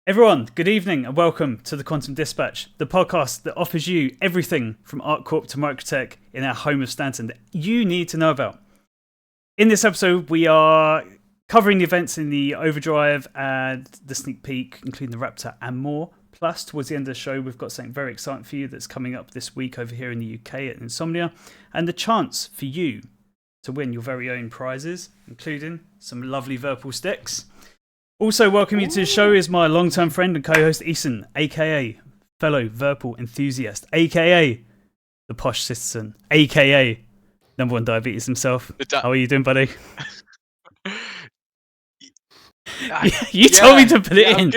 Everyone, good evening and welcome to the Quantum Dispatch, the podcast that offers you everything from ArtCorp to Microtech in our home of Stanton that you need to know about. In this episode, we are covering the events in the Overdrive and the sneak peek, including the Raptor and more. Plus, towards the end of the show, we've got something very exciting for you that's coming up this week over here in the UK at Insomnia, and the chance for you to win your very own prizes, including some lovely Virtual sticks. Also, welcome you to the show is my long-term friend and co-host Eason, aka fellow Virtual enthusiast, aka the posh citizen, aka number one diabetes himself. How are you doing, buddy? You told me to put it in.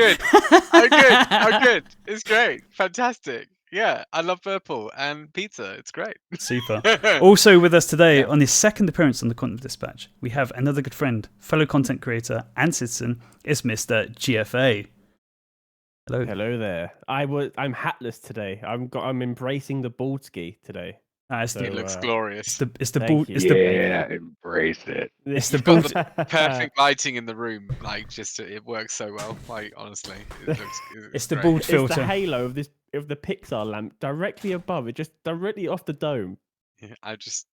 I'm good. It's great. Fantastic. Yeah, I love Virtual and pizza. It's great. Super. Also with us today on his second appearance on the Quantum Dispatch, we have another good friend, fellow content creator and citizen, is Mr. GFA. Hello. Hello there. I'm hatless today. I'm embracing the bald ski today. It looks glorious. It's the bald. Embrace it. It's the bald. Perfect lighting in the room. Like, just it works so well. Like, honestly, it's the bald filter. It's the halo of the Pixar lamp directly above it, just directly off the dome. Yeah, it's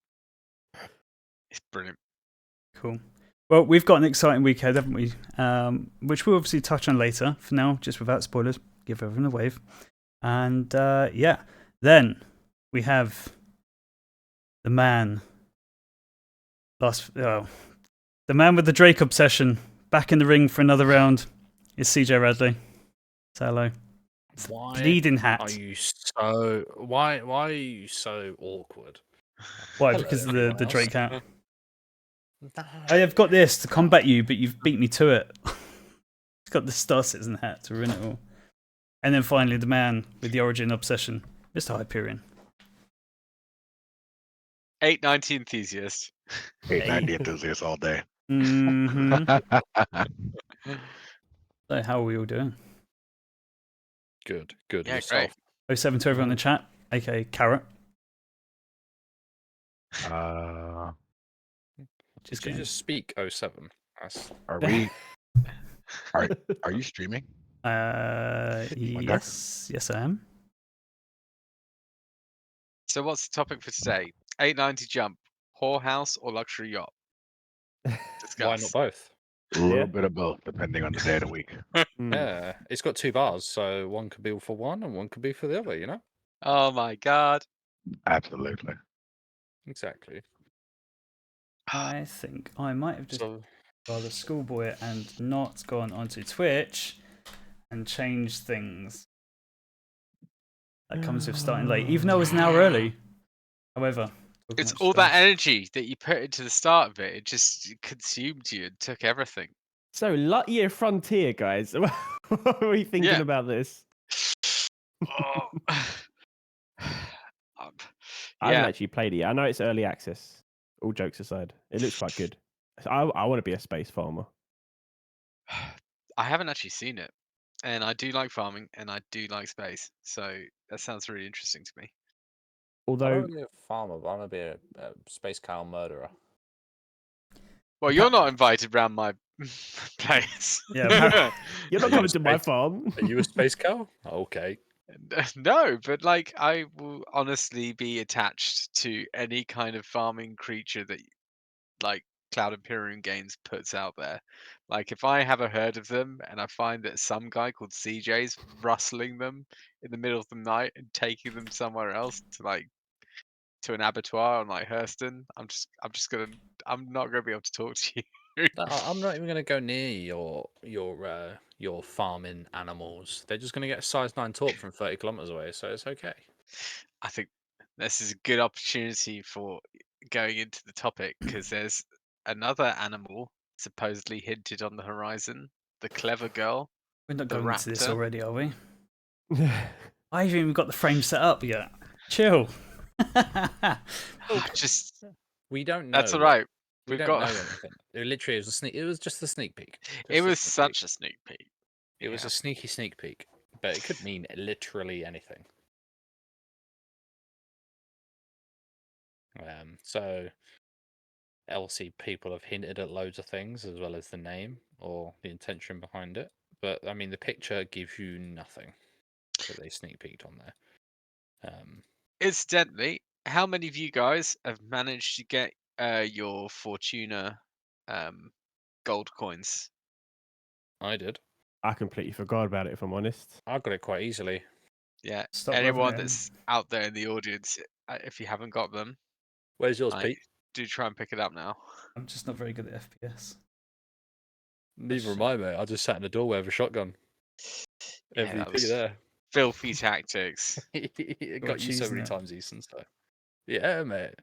brilliant. Cool. Well, we've got an exciting week ahead, haven't we? Which we'll obviously touch on later. For now, just without spoilers, give everyone a wave. And then we have the man. The man with the Drake obsession back in the ring for another round is CJ Radley. Say hello. Why bleeding hat. Why are you so awkward? Why? Because of the Drake hat. I have got this to combat you, but you've beat me to it. It's got the Star Citizen hat to ruin it all. And then finally, the man with the origin obsession, Mr. Hyperion. 890 enthusiast. 890 enthusiast all day. Mm-hmm. So, how are we all doing? Good. Yeah, yourself. great. 07 to everyone in the chat, aka Carrot. Did you just speak 07? Are you streaming? Yes, I am. So, what's the topic for today? 890 jump, whorehouse, or luxury yacht? Discuss. Why not both? A little bit of both, depending on the day of the week. Yeah, it's got 2 bars, so one could be for one and one could be for the other, you know? Oh my god. Absolutely. Exactly. I think I might have just got the schoolboy and not gone onto Twitch and changed things. That comes with starting late, even though it's an hour early. However, it's all that energy that you put into the start of it. It just consumed you and took everything. So, Lightyear Frontier, guys. What are we thinking about this? Oh. I haven't actually played it yet. I know it's early access. All jokes aside, it looks quite good. I want to be a space farmer. I haven't actually seen it, and I do like farming and I do like space, so that sounds really interesting to me. Although I'm going to be a farmer, but I'm going to be a space cow murderer. Well, you're not invited round my place. Yeah, you're not coming to my farm. Are you a space cow? Okay. No, but like I will honestly be attached to any kind of farming creature that like Cloud Imperium Games puts out there. Like if I have a herd of them and I find that some guy called CJ's rustling them in the middle of the night and taking them somewhere else to an abattoir on like Hurston, I'm not gonna be able to talk to you. I'm not even going to go near your farming animals. They're just going to get a size 9 torp from 30 kilometers away, so it's okay. I think this is a good opportunity for going into the topic because there's another animal supposedly hinted on the horizon. The clever girl. We're not the going into this Raptor. already, are we? I haven't even got the frame set up yet. Chill. We don't know. That's all right. We don't know anything. It literally was a sneak. It was just a sneak peek. It was such a sneak peek. It was a sneaky sneak peek, but it could mean literally anything. So, LC people have hinted at loads of things as well as the name or the intention behind it. but I mean the picture gives you nothing that they sneak peeked on there. Incidentally, how many of you guys have managed to get your Fortuna gold coins? I did. I completely forgot about it, if I'm honest. I got it quite easily. Yeah. Stop Anyone rubbing it in. that's out there in the audience, if you haven't got them, Where's yours, like, Pete? do try and pick it up now. I'm just not very good at FPS. Neither am I, mate. I just sat in the doorway with a shotgun. Yeah, that MVP was there. filthy tactics. It We're got you so choosing many it. times, Easton. So yeah, mate.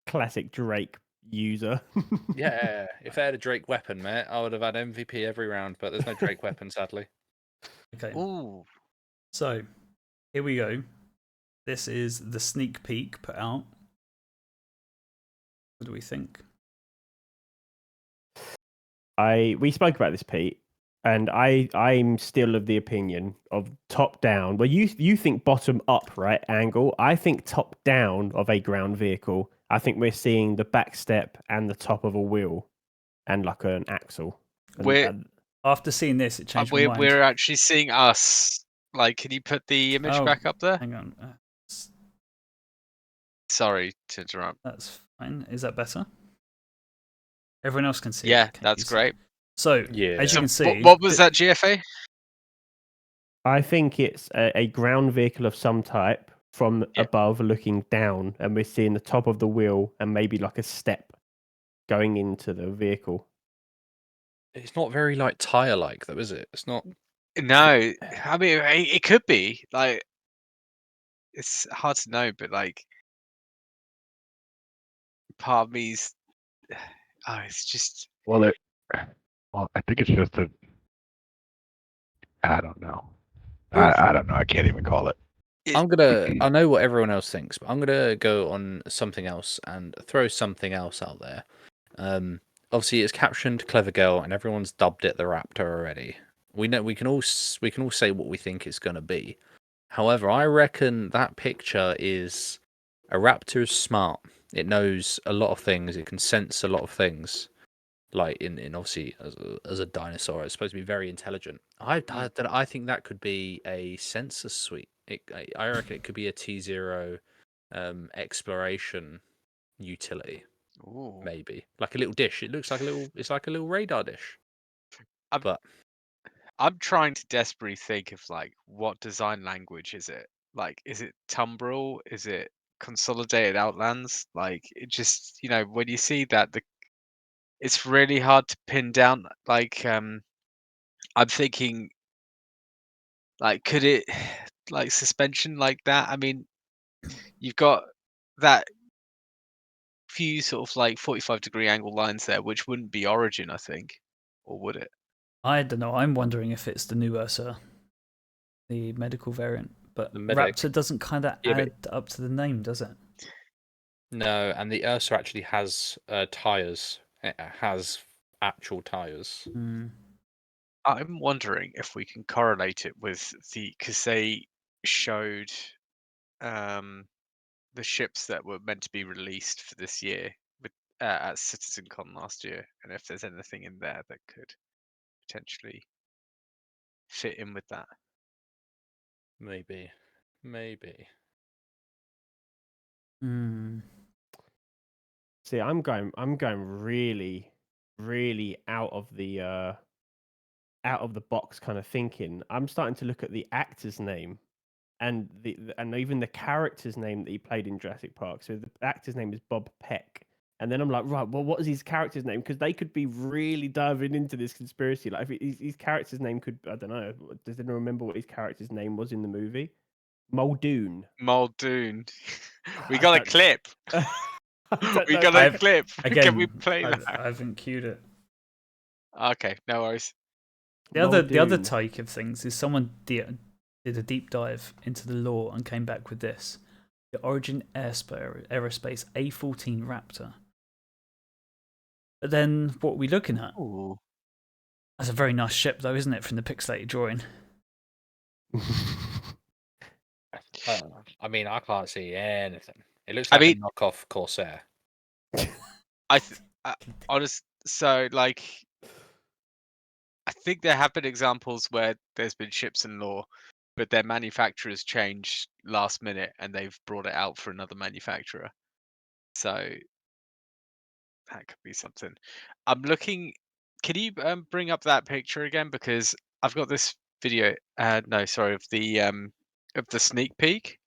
Classic Drake user. Yeah, if I had a Drake weapon, mate, I would have had MVP every round. But there's no Drake weapon, sadly. Okay, Ooh. so here we go. This is the sneak peek put out. What do we think? We spoke about this, Pete, and I'm still of the opinion of top down. Well, you think bottom up, right? Angle. I think top down of a ground vehicle. I think we're seeing the back step and the top of a wheel, and like an axle. We're After seeing this, it changed my mind. we're actually seeing us. Like, can you put the image Oh, back up there? hang on. Sorry to interrupt. That's fine. Is that better? Everyone else can see. Yeah, it. Can that's you see? great. So, Yeah. as you So can see, what was that, GFA? I think it's a ground vehicle of some type from Yeah. above looking down, and we're seeing the top of the wheel and maybe like a step going into the vehicle. It's not very like tire-like, though, is it? It's not. No, I mean it could be. Like, it's hard to know, but like, part of me's, it's just. Well, I think it's just a. I don't know. I don't know. I can't even call it. I know what everyone else thinks, but I'm gonna go on something else and throw something else out there. Obviously, it's captioned "Clever Girl," and everyone's dubbed it the Raptor already. We know we can all say what we think it's gonna be. However, I reckon that picture is a Raptor is smart. It knows a lot of things. It can sense a lot of things. Like in obviously as a dinosaur, it's supposed to be very intelligent. I think that could be a sensor suite. I reckon it could be a T0 exploration utility, Ooh. maybe like a little dish. It looks like a little. It's like a little radar dish. But I'm trying to desperately think of like what design language is it? Like, is it Tumbril? Is it Consolidated Outlands? Like, it just, when you see that, it's really hard to pin down. Like, I'm thinking, like, could it, like, suspension like that? I mean, you've got that few sort of like 45-degree angle lines there, which wouldn't be Origin, I think, or would it? I don't know. I'm wondering if it's the new Ursa, the medical variant. But The medic. Raptor doesn't kind of Yeah, add up to the name, does it? no, and the Ursa actually has tires. It has actual tires. Mm. I'm wondering if we can correlate it with because they showed the ships that were meant to be released for this year with at CitizenCon last year, and if there's anything in there that could potentially fit in with that. Maybe. Mm. See, I'm going really, really out of the box kind of thinking. I'm starting to look at the actor's name and and even the character's name that he played in Jurassic Park. So the actor's name is Bob Peck. And then I'm like, right, well, what is his character's name? Because they could be really diving into this conspiracy. Like, if his character's name could, I don't know. Does anyone remember what his character's name was in the movie? Muldoon. Muldoon. We I got a don't- clip. I don't We know. got a clip. Again, Can we play I that? haven't queued it. Okay, no worries. The other Muldoon. take of things is someone did a deep dive into the lore and came back with this: the Origin Aerospace A14 Raptor. But then, what are we looking at? Ooh. That's a very nice ship, though, isn't it? From the pixelated drawing. I mean, I can't see anything. It looks I like mean- a knockoff Corsair. So like, I think there have been examples where there's been ships in lore, but their manufacturers changed last minute and they've brought it out for another manufacturer. So that could be something. I'm looking. Can you bring up that picture again? Because I've got this video. No, sorry, of the sneak peek.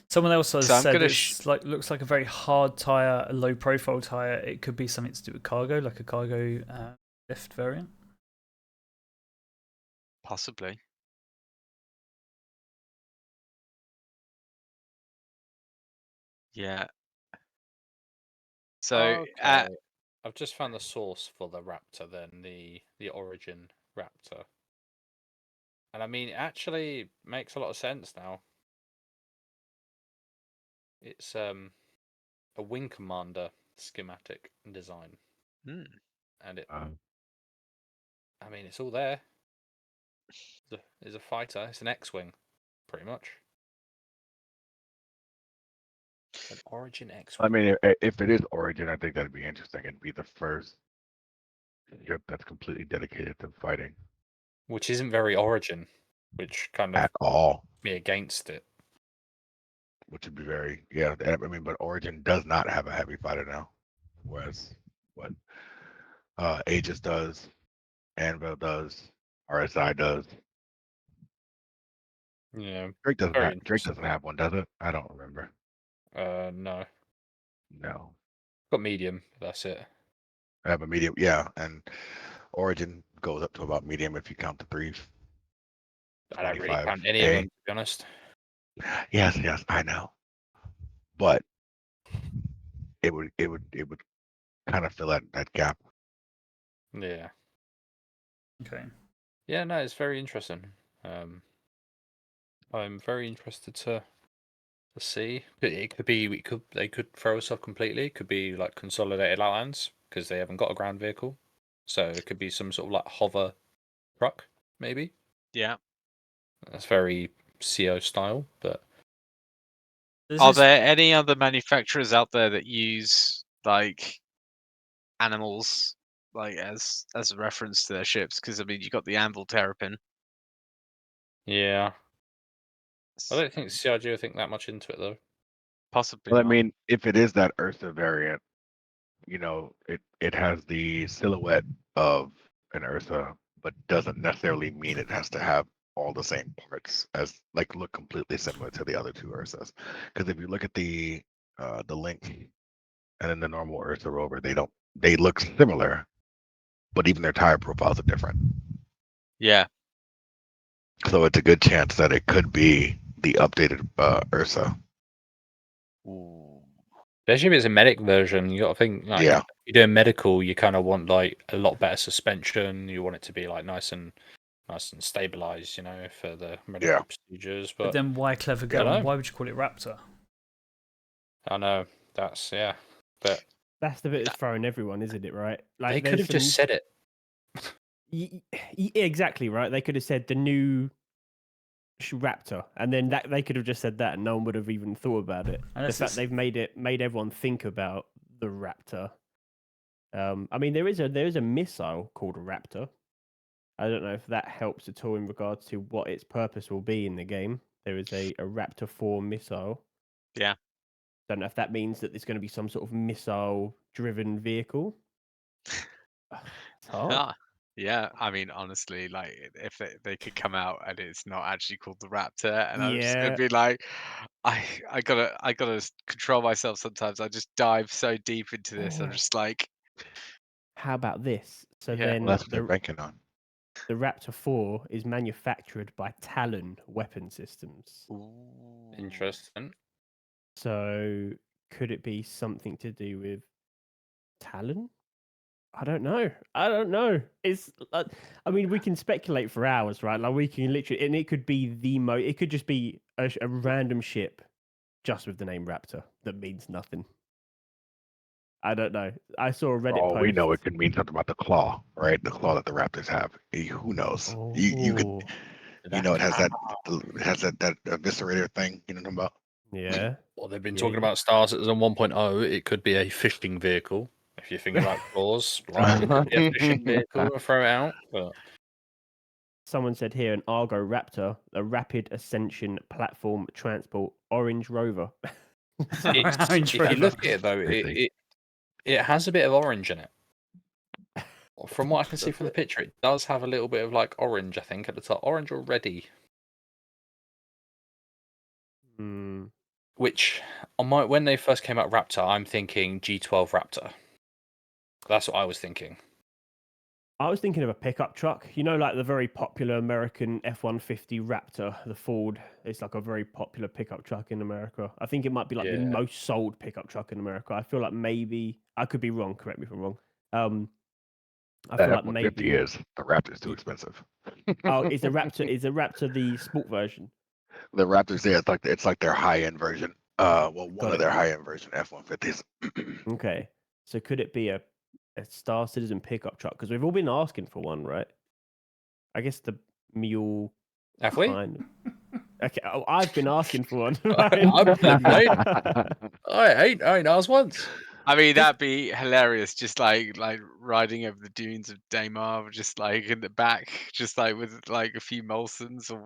Someone else has So I'm said gonna it's looks like a very hard tire, a low profile tire. It could be something to do with cargo, like a cargo lift variant. possibly. Yeah. So Okay. I've just found the source for the Raptor, then the origin Raptor, and I mean, it actually makes a lot of sense now. It's a wing commander schematic design, hmm. and it. Um, I mean, it's all there. It's a fighter. It's an X-wing, pretty much. An Origin X-wing. I mean, if it is Origin, I think that'd be interesting. It'd be the first ship that's completely dedicated to fighting Which isn't very Origin, which kind of at all, me against it. which would be very, yeah. I mean, but Origin does not have a heavy fighter now, whereas what Aegis does, Anvil does, RSI does. Yeah, Drake doesn't very have interesting. one, does it? I don't remember. No, No, got medium. That's it. I have a medium. Yeah, and Origin goes up to about medium if you count the threes. I don't really count any of them, to be honest. Yes, I know. But it would kind of fill that gap. Yeah. Okay. Yeah, no, it's very interesting. I'm very interested to see. It could be they could throw us off completely. It could be like consolidated outlands because they haven't got a ground vehicle. So it could be some sort of like hover truck, maybe. Yeah. That's very CO style, but Are there any other manufacturers out there that use like animals like as a reference to their ships? Because I mean, you got the Anvil Terrapin. yeah, I don't think CRG will think that much into it though. Possibly. Well, I not. mean, if it is that Ursa variant, it has the silhouette of an Ursa, but doesn't necessarily mean it has to have all the same parts as look completely similar to the other two Ursas. Because if you look at the Link and then the normal Ursa rover, they look similar, but even their tire profiles are different. Yeah. So it's a good chance that it could be the updated Ursa. Especially if it's a medic version, you got to think like Yeah. you're doing medical, you kind of want like a lot better suspension. You want it to be like nice and stabilized, for the medical procedures. But But then why Clever I don't Girl? know. Why would you call it Raptor? I know that's but That's the bit that's throwing everyone, isn't it? Right? Like they could have just said it. Exactly right. They could have said the new Raptor, and then that they could have just said that, and no one would have even thought about it. The fact they've made everyone think about the Raptor. I mean, there is a missile called a Raptor. I don't know if that helps at all in regards to what its purpose will be in the game. There is a Raptor 4 missile. Yeah. Don't know if that means that there's going to be some sort of missile-driven vehicle. It's hard. Yeah, I mean, honestly, like if they could come out and it's not actually called the Raptor, and I'm just gonna be like, I gotta control myself sometimes. I just dive so deep into this. I'm just like, how about this? So Yeah. then Well, that's what they're banking on. the Raptor 4 is manufactured by Talon Weapon Systems. Interesting. So could it be something to do with Talon? I don't know. It's I mean, we can speculate for hours, right? Like we can literally, and it could be it could just be a random ship just with the name Raptor that means nothing. I don't know. I saw a Reddit post. We know it could mean something about the claw, right? The claw that the Raptors have. Who knows? You could, it has that eviscerator thing. You know what I'm talking about? Yeah. Well, they've been talking about Star Citizen 1.0. It could be a fishing vehicle. If you think about claws, like it could be a fishing vehicle and throw it out. But Someone said here an Argo Raptor, a rapid ascension platform transport Orange Rover. it's, Orange if you Rover. look at it though, Crazy. it has a bit of orange in it. From what I can see from the picture, it does have a little bit of like orange, I think, at the top. Orange already. Hmm. Which when they first came out Raptor, I'm thinking G12 Raptor. That's what I was thinking. I was thinking of a pickup truck. You know, like the very popular American F-150 Raptor, the Ford. It's like a very popular pickup truck in America. I think it might be like the Yeah. most sold pickup truck in America. I feel like maybe I could be wrong. Correct me if I'm wrong. I That feel like F-150 maybe. is. The Raptor's too expensive. Oh, is the Raptor the sport version? The Raptors, yeah, it's like their high-end version. Well, one Got of it. their high-end version F-150s. Okay, so could it be a Star Citizen pickup truck? Because we've all been asking for one, right? I guess the mule Have we? kind of. Okay, I've been asking for one. I ain't asked once. I mean, that'd be hilarious. Just like riding over the dunes of Daymar, just like in the back, just like with like a few Molsons or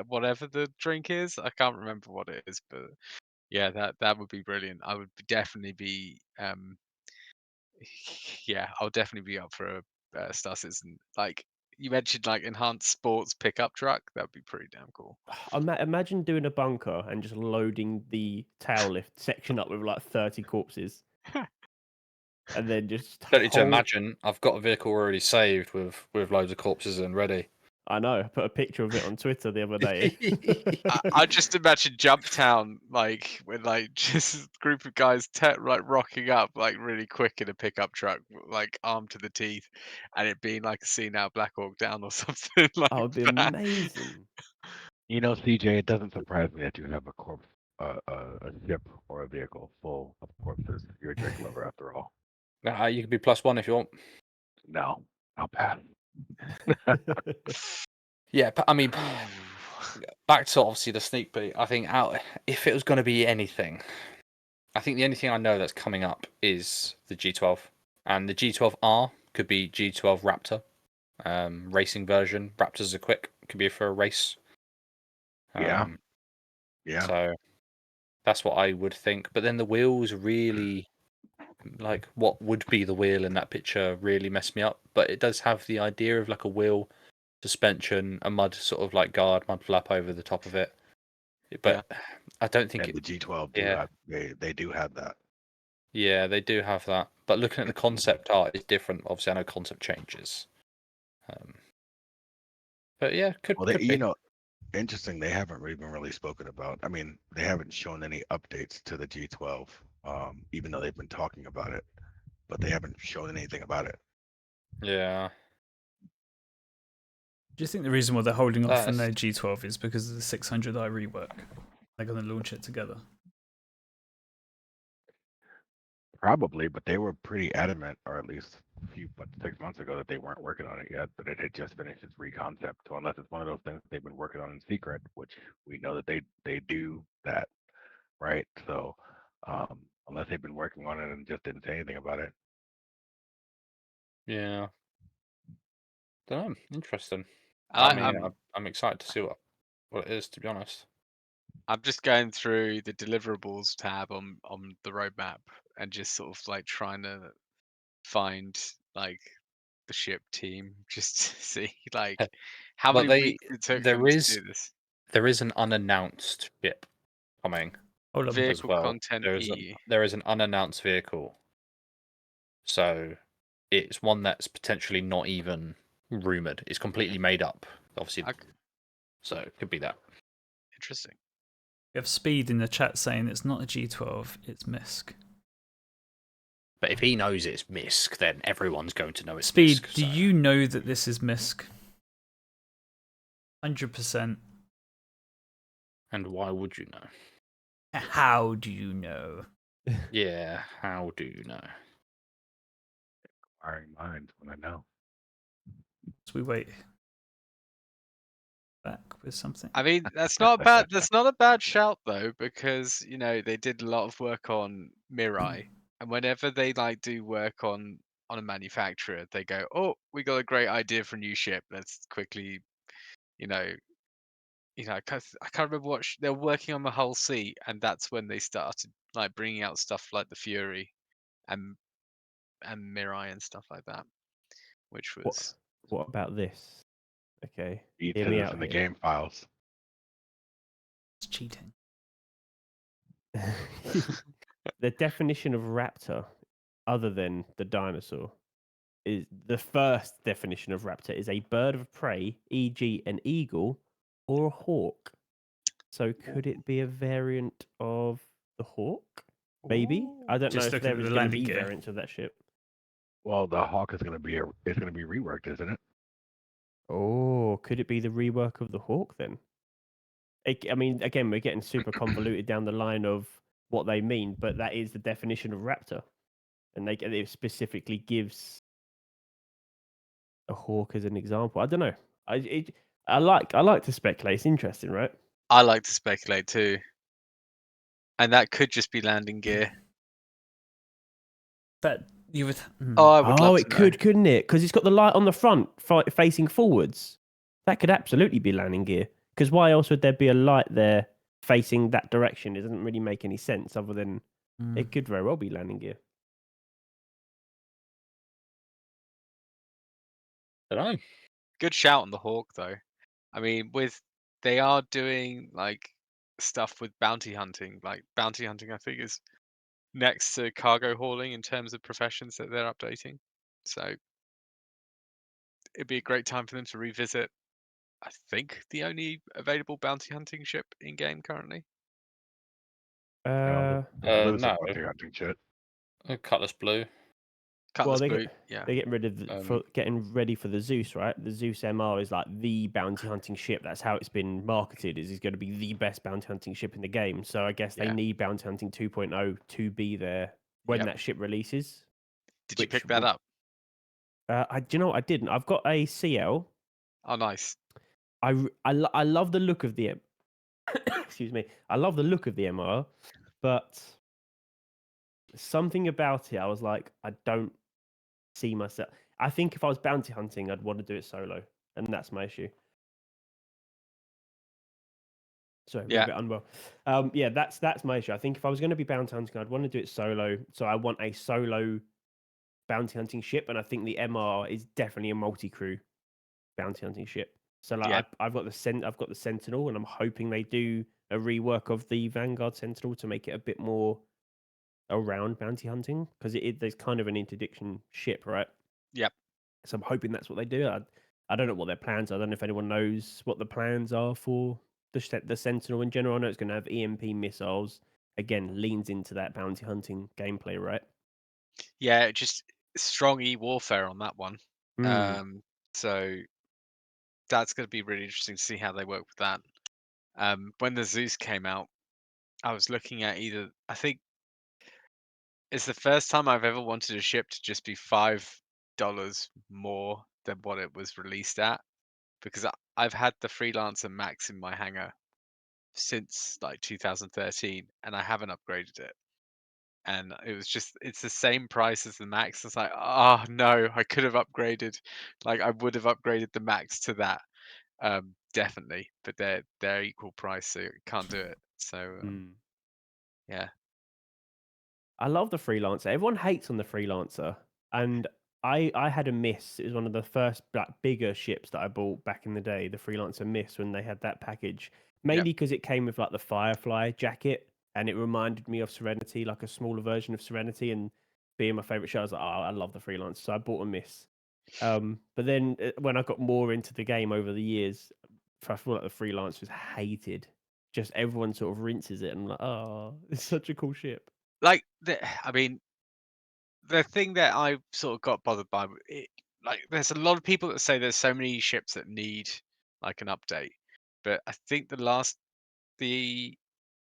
whatever the drink is. I can't remember what it is, but yeah, that would be brilliant. I would definitely be yeah, I'll definitely be up for a Star Citizen. Like you mentioned, like enhanced sports pickup truck. That'd be pretty damn cool. Imagine doing a bunker and just loading the tail lift section up with like 30 corpses. And then just Don't need to imagine. I've got a vehicle already saved with loads of corpses and ready. I know. I put a picture of it on Twitter the other day. I just imagine Jump Town, like with like just a group of guys like rocking up like really quick in a pickup truck, like armed to the teeth, and it being like a scene out of Black Hawk Down or something like That would be that. amazing. You know, CJ, it doesn't surprise me that you have a corpse, a ship or a vehicle full of corpses. You're a drink lover after all. You can be +1 if you want. No, I'll pass. Yeah, I mean, back to obviously the sneak peek. I think if it was going to be anything, I think the only thing I know that's coming up is the G12, and the G12R could be G12 Raptor, racing version. Raptors are quick, could be for a race. Yeah. Yeah. So that's what I would think. But then the wheels really, like what would be the wheel in that picture, really messed me up. But it does have the idea of like a wheel suspension, a mud sort of like guard, mud flap over the top of it. But I don't think And the G12 they do have that. Yeah, they do have that. But looking at the concept art is different. Obviously, I know concept changes. But yeah, could Well, be. Interesting. They haven't even really spoken about. I mean, they haven't shown any updates to the G12, even though they've been talking about it, but they haven't shown anything about it. Yeah. Do you think the reason why they're holding off on their G12 is because of the 600i rework? They're going to launch it together. Probably, but they were pretty adamant, or at least 6 months ago, that they weren't working on it yet, that it had just finished its reconcept. So unless it's one of those things they've been working on in secret, which we know that they do that, right? So unless they've been working on it and just didn't say anything about it. Yeah. Don't know. Interesting. I'm excited to see what it is, to be honest. I'm just going through the deliverables tab on the roadmap and just sort of like trying to find like the ship team just to see like how Well, many weeks it took them to do this. There is an unannounced ship coming as Vehicle well. content E. There is an unannounced vehicle. So it's one that's potentially not even rumored. It's completely made up, obviously. Okay. So it could be that. Interesting. We have Speed in the chat saying it's not a G12, it's MISC. But if he knows it's MISC, then everyone's going to know it's Speed, MISC. do you know that this is MISC? 100%. And why would you know? How do you know? Yeah, how do you know? Inquiring minds when I know. So we wait back with something. I mean, that's not a bad shout though, because they did a lot of work on Mirai, And whenever they like do work on a manufacturer, they go, "Oh, we got a great idea for a new ship. Let's quickly, you know, I can't remember what they're working on the Hull C, and that's when they started like bringing out stuff like the Fury and Mirai and stuff like that, which What was what about this? Okay, It hear says me it's out in the here. game files. It's cheating. The definition of raptor, other than the dinosaur, is the first definition of raptor is a bird of prey, e.g., an eagle or a hawk. So could it be a variant of the hawk? Maybe. I don't know Just if looking there at is the going to landing be gear. variants of that ship. Well, the Hawk is going to be reworked, isn't it? Oh, could it be the rework of the hawk then? I mean, again, we're getting super convoluted down the line of what they mean, but that is the definition of raptor, and it specifically gives a hawk as an example. I don't know. I like to speculate. It's interesting, right? I like to speculate too, and that could just be landing gear. But you would. Oh, I would Oh, love it to know. could, couldn't it? Because it's got the light on the front facing forwards. That could absolutely be landing gear. Because why else would there be a light there facing that direction? It doesn't really make any sense other than it could very well be landing gear. I don't know. Good shout on the Hawk though. I mean, they are doing like stuff with bounty hunting. Like bounty hunting, I think is next to cargo hauling in terms of professions that they're updating. So it'd be a great time for them to revisit. I think the only available bounty hunting ship in game currently. No, the blue's no. bounty hunting shit. Cutlass Blue. Cutlass Well, Blue, yeah. they're getting rid of getting ready for the Zeus, right? The Zeus MR is like the bounty hunting ship. That's how it's been marketed. Is going to be the best bounty hunting ship in the game. So I guess they Yeah. need bounty hunting 2.0 to be there when Yep. that ship releases. Did you pick that up? Do you know what I didn't? I've got a CL. Oh, nice. I love the look of the excuse me. I love the look of the MR, but something about it, I was like, I don't see myself. I think if I was bounty hunting, I'd want to do it solo, and that's my issue. Sorry, we're a bit unwell. Yeah, that's my issue. I think if I was going to be bounty hunting, I'd want to do it solo. So I want a solo bounty hunting ship, and I think the MR is definitely a multi-crew bounty hunting ship. So like, Yeah. I've got the Sentinel, and I'm hoping they do a rework of the Vanguard Sentinel to make it a bit more around bounty hunting, because there's kind of an interdiction ship, right? Yep. So I'm hoping that's what they do. I don't know what their plans are. I don't know if anyone knows what the plans are for the Sentinel in general. I know it's going to have EMP missiles. Again, leans into that bounty hunting gameplay, right? Yeah, just strong warfare on that one. So that's going to be really interesting to see how they work with that. When the Zeus came out, I was looking at I think it's the first time I've ever wanted a ship to just be $5 more than what it was released at, because I've had the Freelancer Max in my hangar since like 2013, and I haven't upgraded it. And it's the same price as the Max. It's like, oh no, I could have upgraded. Like I would have upgraded the Max to that, definitely. But they're equal price, so you can't do it. So yeah. I love the Freelancer. Everyone hates on the Freelancer, and I had a Miss. It was one of the first bigger ships that I bought back in the day. The Freelancer Miss, when they had that package, mainly because it came with like the Firefly jacket, and it reminded me of Serenity, like a smaller version of Serenity. And being my favorite show, I was like, oh, I love the Freelancer, so I bought a Miss. But then when I got more into the game over the years, I feel like the Freelancer was hated. Just everyone sort of rinses it, and I'm like, oh, it's such a cool ship. Like I mean, the thing that I sort of got bothered by like there's a lot of people that say there's so many ships that need like an update, but I think the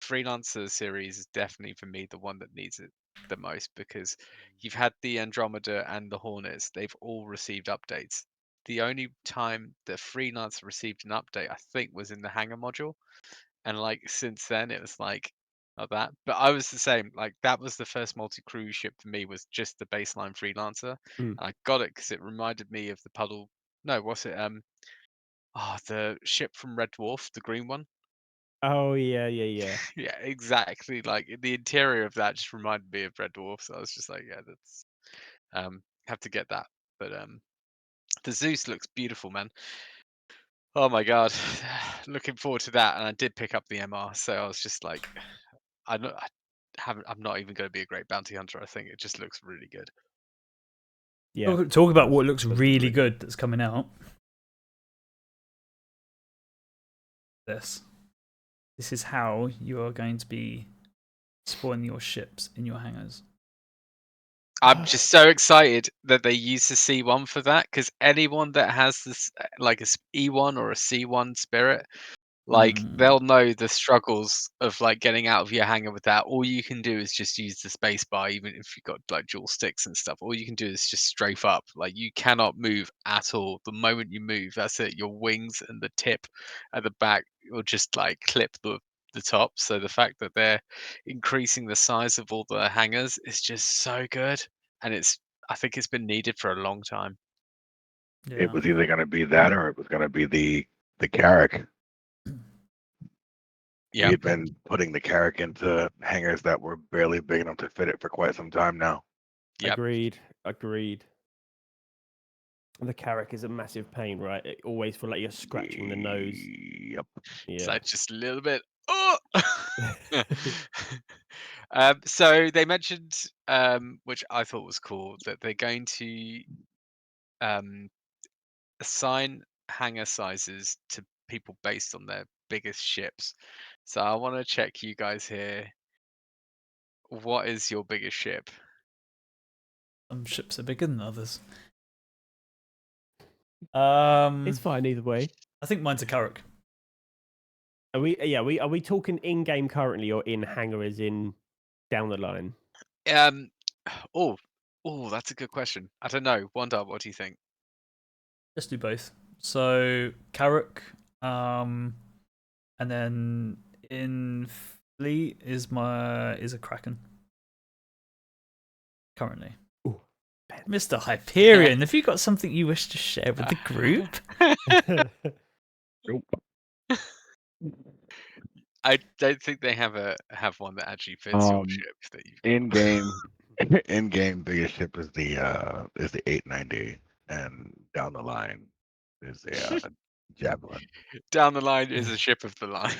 Freelancer series is definitely for me the one that needs it the most, because you've had the Andromeda and the Hornets, they've all received updates. The only time the Freelancer received an update, I think, was in the hangar module, and like since then it was like of that. But I was the same. Like that was the first multi-crew ship for me. Was just the baseline freelancer. Mm. I got it because it reminded me of the puddle. No, what's it? The ship from Red Dwarf, the green one. Oh yeah. Yeah, exactly. Like the interior of that just reminded me of Red Dwarf. So I was just like, yeah, that's have to get that. But the Zeus looks beautiful, man. Oh my god, looking forward to that. And I did pick up the MR, so I was just like, I'm not even going to be a great bounty hunter. I think it just looks really good. Yeah. Talk about what looks Does really really good that's coming out. This is how you are going to be spawning your ships in your hangars. I'm just so excited that they use the C1 for that, because anyone that has this like a E1 or a C1 Spirit, like they'll know the struggles of like getting out of your hangar with that. All you can do is just use the space bar, even if you've got like dual sticks and stuff. All you can do is just strafe up. Like you cannot move at all. The moment you move, that's it. Your wings and the tip at the back will just like clip the top. So the fact that they're increasing the size of all the hangars is just so good. And I think it's been needed for a long time. Yeah. It was either going to be that or it was going to be the Carrack. Yeah. We had been putting the Carrack into hangars that were barely big enough to fit it for quite some time now. Yep. Agreed. The Carrack is a massive pain, right? It always feel like you're scratching the nose. Yep. It's Yeah. like just a little bit. Oh! So they mentioned, which I thought was cool, that they're going to assign hangar sizes to people based on their biggest ships. So I want to check you guys here. What is your biggest ship? Some ships are bigger than others. It's fine either way. I think mine's a Carrack. Are we talking in game currently or in hangar as in down the line? Oh, that's a good question. I don't know. Wanda, what do you think? Let's do both. So Carrack, and then in fleet is a Kraken. Currently. Ooh, Mr. Hyperion, have you got something you wish to share with the group? Nope. I don't think they have one that actually fits your ship that you've got. In game biggest ship is the 890, and down the line is a Javelin. Down the line is a ship of the line.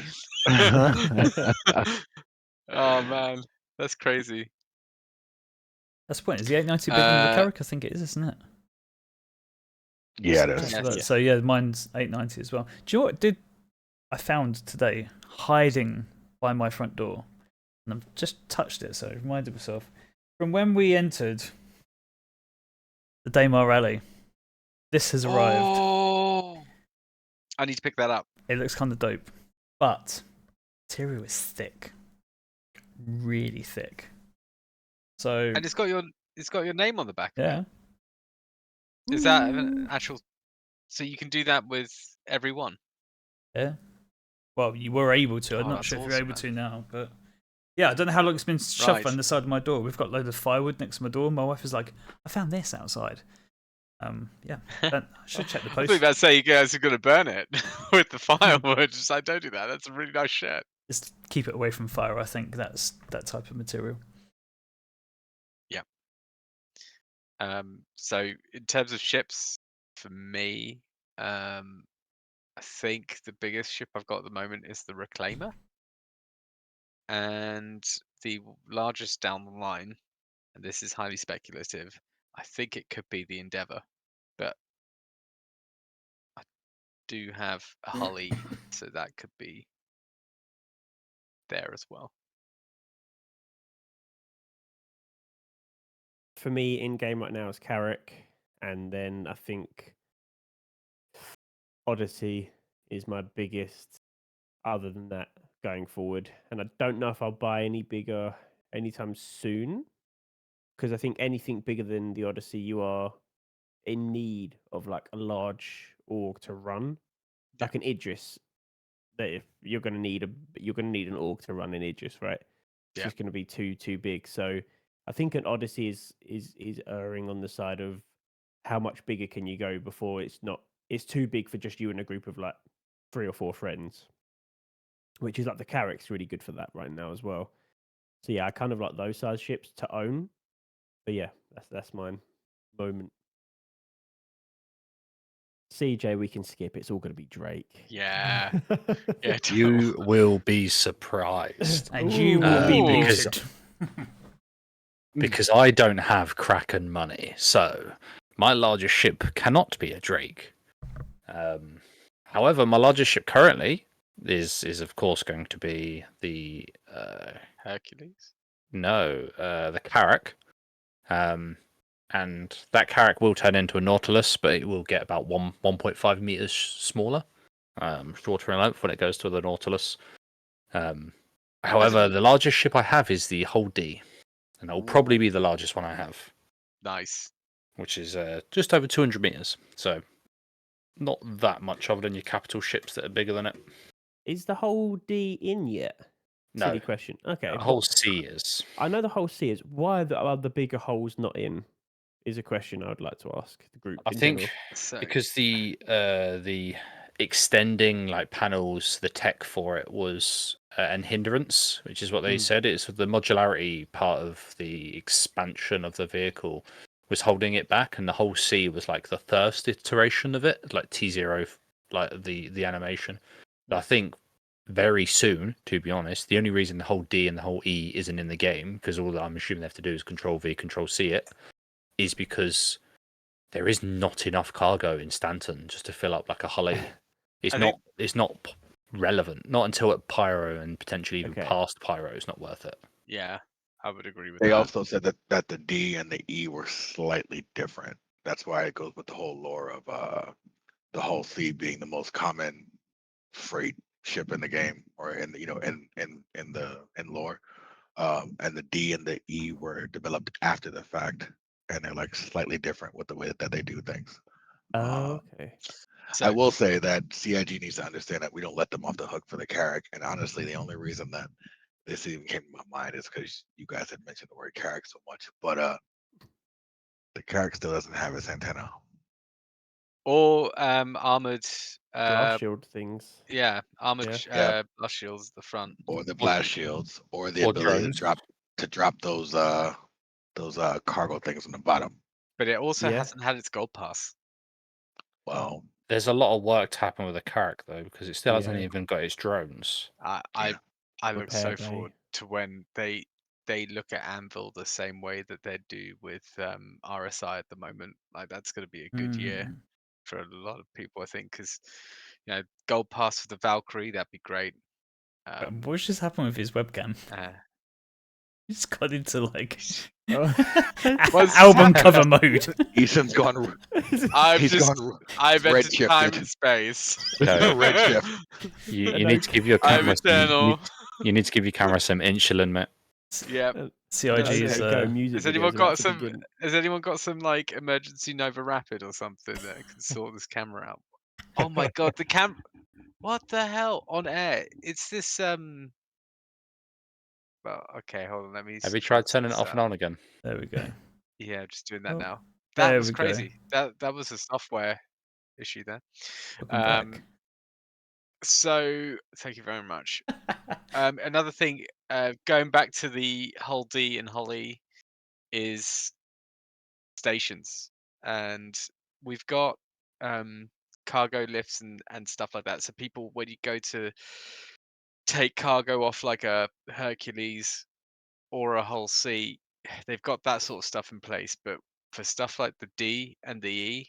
Oh man, that's crazy. That's the point. Is the 890 bigger than the Carrack? I think it is, isn't it? Yeah, it is. Yes. So yeah, mine's 890 as well. Do you know what I found today hiding by my front door? And I've just touched it, so I reminded myself. From when we entered the Daymar Rally, this has arrived. Oh, I need to pick that up. It looks kind of dope, but material is thick, really thick. So And it's got your name on the back. yeah, Of it. Is that an actual? So you can do that with every one. yeah. Well, you were able to. I'm Oh, not that's sure if you're awesome, able man. to now, but yeah, I don't know how long it's been shoved Right. on the side of my door. We've got a load of firewood next to my door. My wife is like, "I found this outside." Yeah, I should check the I post. think that's say you guys are gonna burn it with the firewood. Just like, don't do that. That's a really nice shirt. Just keep it away from fire. I think that's that type of material. Yeah. So in terms of ships, for me, I think the biggest ship I've got at the moment is the Reclaimer, and the largest down the line, and this is highly speculative, I think it could be the Endeavour, but I do have a Hully, so that could be there as well. For me, in game right now is Carrack, and then I think Odyssey is my biggest. Other than that, going forward, and I don't know if I'll buy any bigger anytime soon, because I think anything bigger than the Odyssey, you are in need of like a large org to run, like an Idris. That if you're going to need an org to run an Idris, right? It's just going to be too big. So I think an Odyssey is erring on the side of how much bigger can you go before it's too big for just you and a group of like 3 or 4 friends, which is like the Carrack's really good for that right now as well. So yeah, I kind of like those size ships to own. But yeah, that's mine moment. CJ, we can skip. It's all going to be Drake. Yeah. Yeah. You will be surprised And you will be Ooh. muted. because I don't have Kraken money, so my largest ship cannot be a Drake. However, my largest ship currently is of course going to be the Hercules. the Carrack. And that Carrack will turn into a Nautilus, but it will get about 1.5 meters smaller, shorter in length when it goes to the Nautilus. However, the largest ship I have is the Hull D, and that will probably be the largest one I have, Nice. which is just over 200 meters. So not that much other than your capital ships that are bigger than it. Is the whole D in yet? No, Silly question. Okay. the whole C is. I know the whole C is. Why are the bigger holes not in? Is a question I would like to ask the group. I in think general. So because the extending like panels, the tech for it was an hindrance, which is what they said. It's the modularity part of the expansion of the vehicle was holding it back, and the whole C was like the first iteration of it, like T0, like the animation. But I think very soon, to be honest, the only reason the whole D and the whole E isn't in the game, because all that I'm assuming they have to do is Control V, Control C it, is because there is not enough cargo in Stanton just to fill up like a Hulley. It's not relevant. Not until at Pyro and potentially even past Pyro. It's not worth it. yeah, I would agree with They that. also said that the D and the E were slightly different. That's why it goes with the whole lore of the whole C being the most common freight ship in the game, or in lore. And the D and the E were developed after the fact, and they're like slightly different with the way that they do things. Okay. I will say that CIG needs to understand that we don't let them off the hook for the Carrack. And honestly, the only reason that this even came to my mind is because you guys had mentioned the word Carrack so much. But the Carrack still doesn't have its antenna. Or armored Blast shield things. yeah, armored Yeah. blast shields at the front. Or the blast shields, or the or ability drones. to drop those cargo things on the bottom. But it also Yeah. hasn't had its gold pass. Well, There's a lot of work to happen with the Carrack though, because it still hasn't Yeah. even got its drones. I look so Repair bay. forward to when they look at Anvil the same way that they do with RSI at the moment. Like that's going to be a good year for a lot of people, I think, because gold pass for the Valkyrie, that'd be great. What just happened with his webcam? He just got into like album cover mode. Ethan's gone. I've red entered shifted. time and space. Red shift. You need to give your camera eternal. you need to give your camera some insulin, mate. Yep. CIG is Has anyone got some like emergency Nova Rapid or something that can sort this camera out? Oh my god, the cam. What the hell on air? It's this Well, okay, hold on. Let me. Have you tried turning it off and on again? There we go. Yeah, I'm just doing that Oh, now. there That was we go. crazy. That was a software issue there. Welcome back. So thank you very much. Another thing, going back to the Hull D and Holly, is stations, and we've got cargo lifts and stuff like that. So people, when you go to take cargo off like a Hercules or a Hull C, they've got that sort of stuff in place. But for stuff like the D and the E,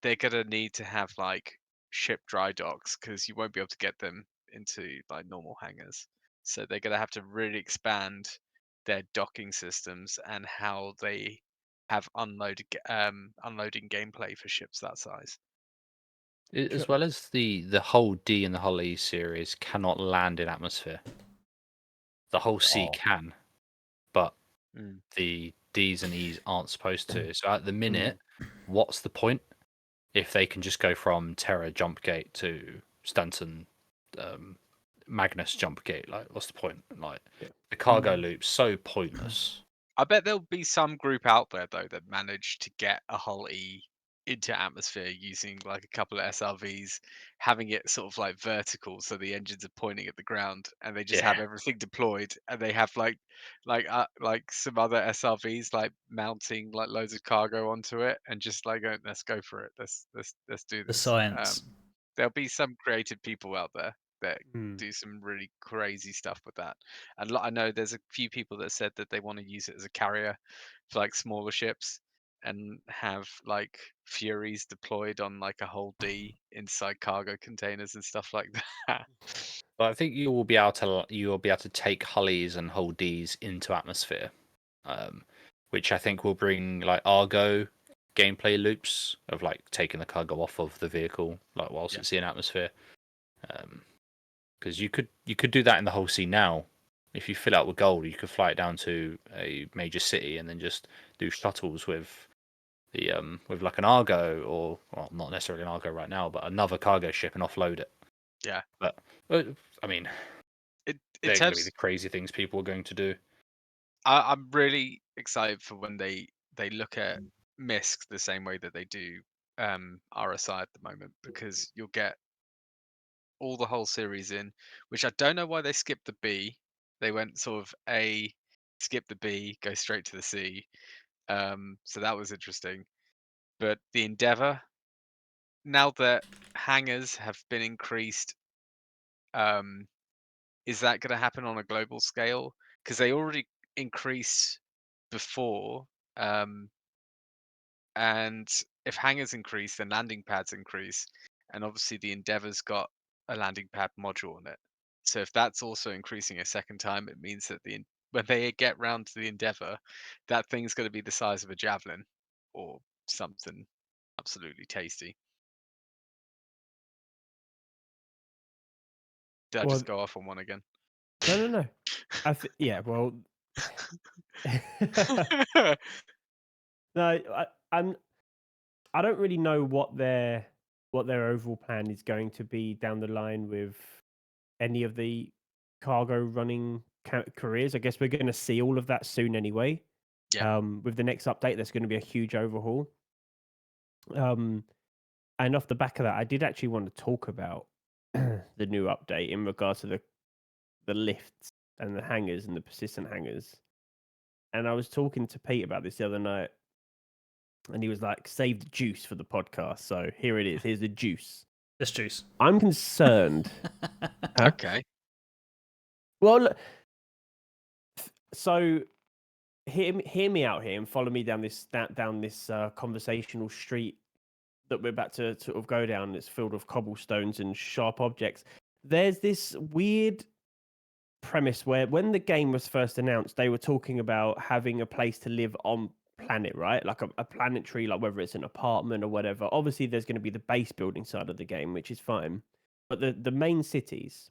they're gonna need to have like ship dry docks because you won't be able to get them into like normal hangars. So they're gonna have to really expand their docking systems and how they have unloading gameplay for ships that size. As well as the whole D and the whole E series cannot land in atmosphere. The whole C can, but the D's and E's aren't supposed to. So at the minute, what's the point if they can just go from Terra Jump Gate to Stanton Magnus jump gate. Like, what's the point? Like, Yeah. the cargo Mm. loop's so pointless. I bet there'll be some group out there though that managed to get a hull E into atmosphere using like a couple of SRVs, having it sort of like vertical so the engines are pointing at the ground, and they just have Yeah. everything deployed, and they have like some other SRVs like mounting like loads of cargo onto it, and just like going, let's go for it, let's do The this. science. There'll be some creative people out there that Hmm. do some really crazy stuff with that. And I know there's a few people that said that they want to use it as a carrier for like smaller ships and have like Furies deployed on like a whole D inside cargo containers and stuff like that. But I think you will be able to take Hullies and whole Ds into atmosphere, which I think will bring like Argo gameplay loops of like taking the cargo off of the vehicle like whilst Yeah. it's in atmosphere. Because you could do that in the whole scene now. If you fill out with gold, you could fly it down to a major city and then just do shuttles with the with like an Argo, or well, not necessarily an Argo right now, but another cargo ship, and offload it. Yeah. But I mean, In they're going to be terms, the crazy things people are going to do. I'm really excited for when they look at MISC the same way that they do RSI at the moment, because you'll get all the whole series in, which I don't know why they skipped the B. They went sort of A, skip the B, go straight to the C. So that was interesting. But the Endeavour, now that hangars have been increased, is that going to happen on a global scale? Because they already increased before, and if hangars increase, then landing pads increase, and obviously the Endeavour's got a landing pad module on it. So if that's also increasing a second time, it means that when they get round to the Endeavour, that thing's going to be the size of a javelin or something absolutely tasty. Did I Well, just go off on one again? no. Yeah. Well, no. I don't really know what their overall plan is going to be down the line with any of the cargo running careers. I guess we're going to see all of that soon anyway. Yeah. With the next update, there's going to be a huge overhaul. And off the back of that, I did actually want to talk about the new update in regards to the lifts and the hangars and the persistent hangars. And I was talking to Pete about this the other night, and he was like, "Save the juice for the podcast." So here it is. Here's the juice. This juice. I'm concerned. Huh? Okay. Well, look, so hear me out here and follow me down this conversational street that we're about to sort of go down. It's filled with cobblestones and sharp objects. There's this weird premise where when the game was first announced, they were talking about having a place to live on planet, right? Like a planetary, like whether it's an apartment or whatever. Obviously, there's going to be the base building side of the game, which is fine. But the main cities,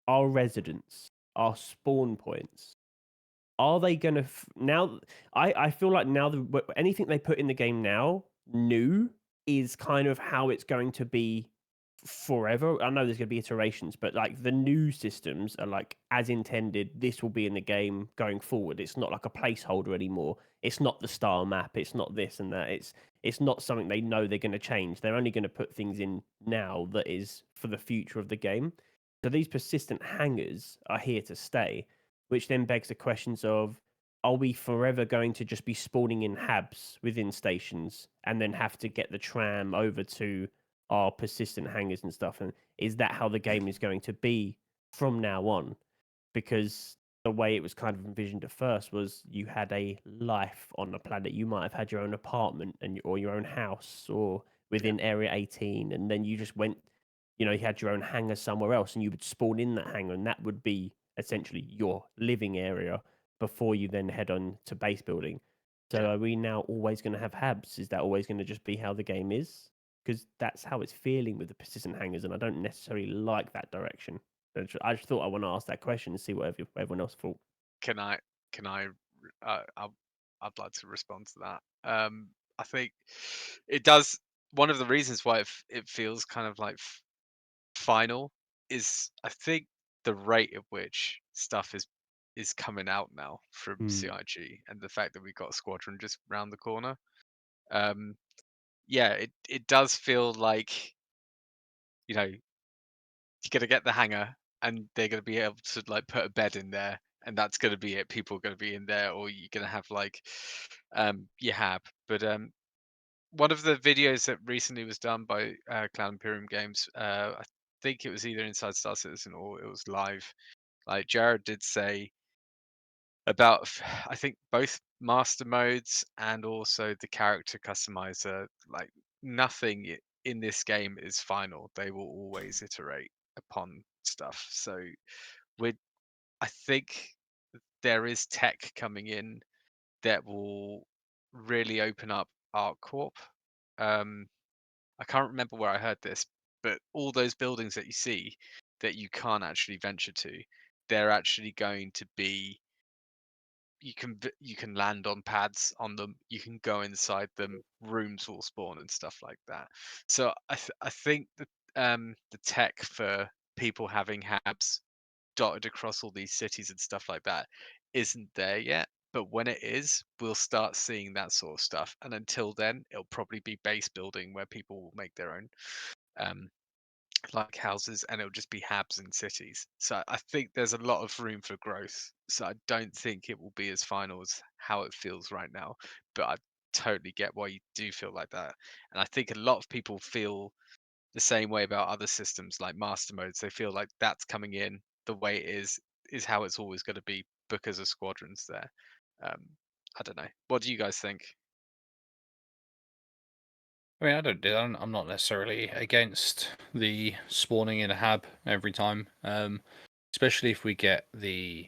our residents, our spawn points, are they going to now? I feel like now anything they put in the game now new is kind of how it's going to be forever. I know there's going to be iterations, but like the new systems are like as intended. This will be in the game going forward. It's not like a placeholder anymore. It's not the star map. It's not this and that. It's not something they know they're going to change. They're only going to put things in now that is for the future of the game. So these persistent hangers are here to stay, which then begs the questions of, are we forever going to just be spawning in habs within stations and then have to get the tram over to our persistent hangers and stuff? And is that how the game is going to be from now on? Because the way it was kind of envisioned at first was you had a life on the planet. You might have had your own apartment or your own house or within Area 18, and then you just went, you had your own hangar somewhere else, and you would spawn in that hangar, and that would be essentially your living area before you then head on to base building. So Yeah. are we now always going to have habs? Is that always going to just be how the game is? Because that's how it's feeling with the persistent hangers, and I don't necessarily like that direction. I just thought I want to ask that question and see what everyone else thought. Can I? I'd like to respond to that. I think it does. One of the reasons why it feels kind of like final is, I think the rate at which stuff is coming out now from Mm. CIG, and the fact that we've got Squadron just round the corner. Yeah, it does feel like, you know, you're gonna get the hangar, and they're gonna be able to like put a bed in there, and that's gonna be it. People are gonna be in there, or you're gonna have like your hab. But one of the videos that recently was done by Cloud Imperium Games, I think it was either Inside Star Citizen or it was live. Like Jared did say about, I think both master modes and also the character customizer, like nothing in this game is final. They will always iterate upon stuff. So I think there is tech coming in that will really open up ArcCorp. I can't remember where I heard this, but all those buildings that you see that you can't actually venture to, they're actually going to be, you can land on pads on them, you can go inside them, rooms will spawn and stuff like that. So I think that the tech for people having habs dotted across all these cities and stuff like that isn't there yet. But when it is, we'll start seeing that sort of stuff. And until then, it'll probably be base building where people will make their own um, like houses, and it'll just be habs in cities. So I think there's a lot of room for growth. So I don't think it will be as final as how it feels right now. But I totally get why you do feel like that. And I think a lot of people feel the same way about other systems like master modes. They feel like that's coming in the way it is how it's always going to be because of squadrons there. I don't know. What do you guys think? I mean, I'm not necessarily against the spawning in a hab every time, especially if we get the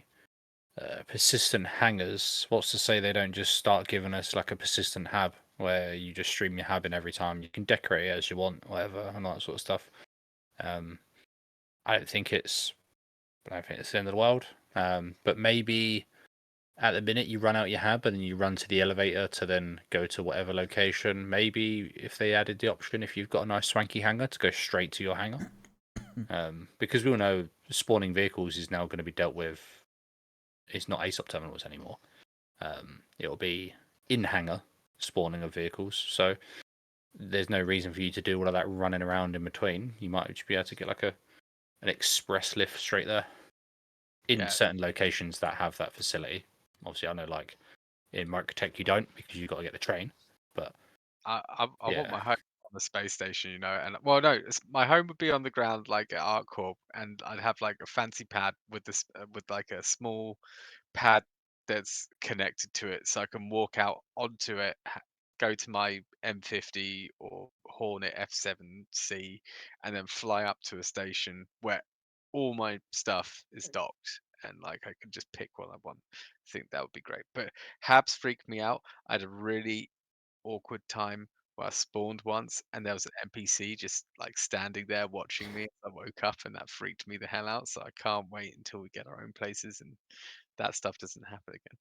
persistent hangers. What's to say they don't just start giving us like a persistent hab where you just stream your hab in every time. You can decorate it as you want, whatever, and all that sort of stuff. I don't think it's the end of the world. But maybe at the minute you run out your hab and then you run to the elevator to then go to whatever location. Maybe if they added the option, if you've got a nice swanky hangar, to go straight to your hangar. Because we all know spawning vehicles is now going to be dealt with. It's not ASOP terminals anymore. It'll be in hangar spawning of vehicles. So there's no reason for you to do all of that running around in between. You might just be able to get like an express lift straight there in certain locations that have that facility. Obviously, I know like in Microtech you don't, because you've got to get the train. But I want my home on the space station, you know, and well, no, my home would be on the ground like at ArcCorp, and I'd have like a fancy pad with this with like a small pad that's connected to it, so I can walk out onto it, go to my M50 or Hornet F7C, and then fly up to a station where all my stuff is docked, and like I can just pick what I want. I think that would be great. But Habs freaked me out. I had a really awkward time where I spawned once and there was an NPC just like standing there watching me. I woke up and that freaked me the hell out. So I can't wait until we get our own places and that stuff doesn't happen again.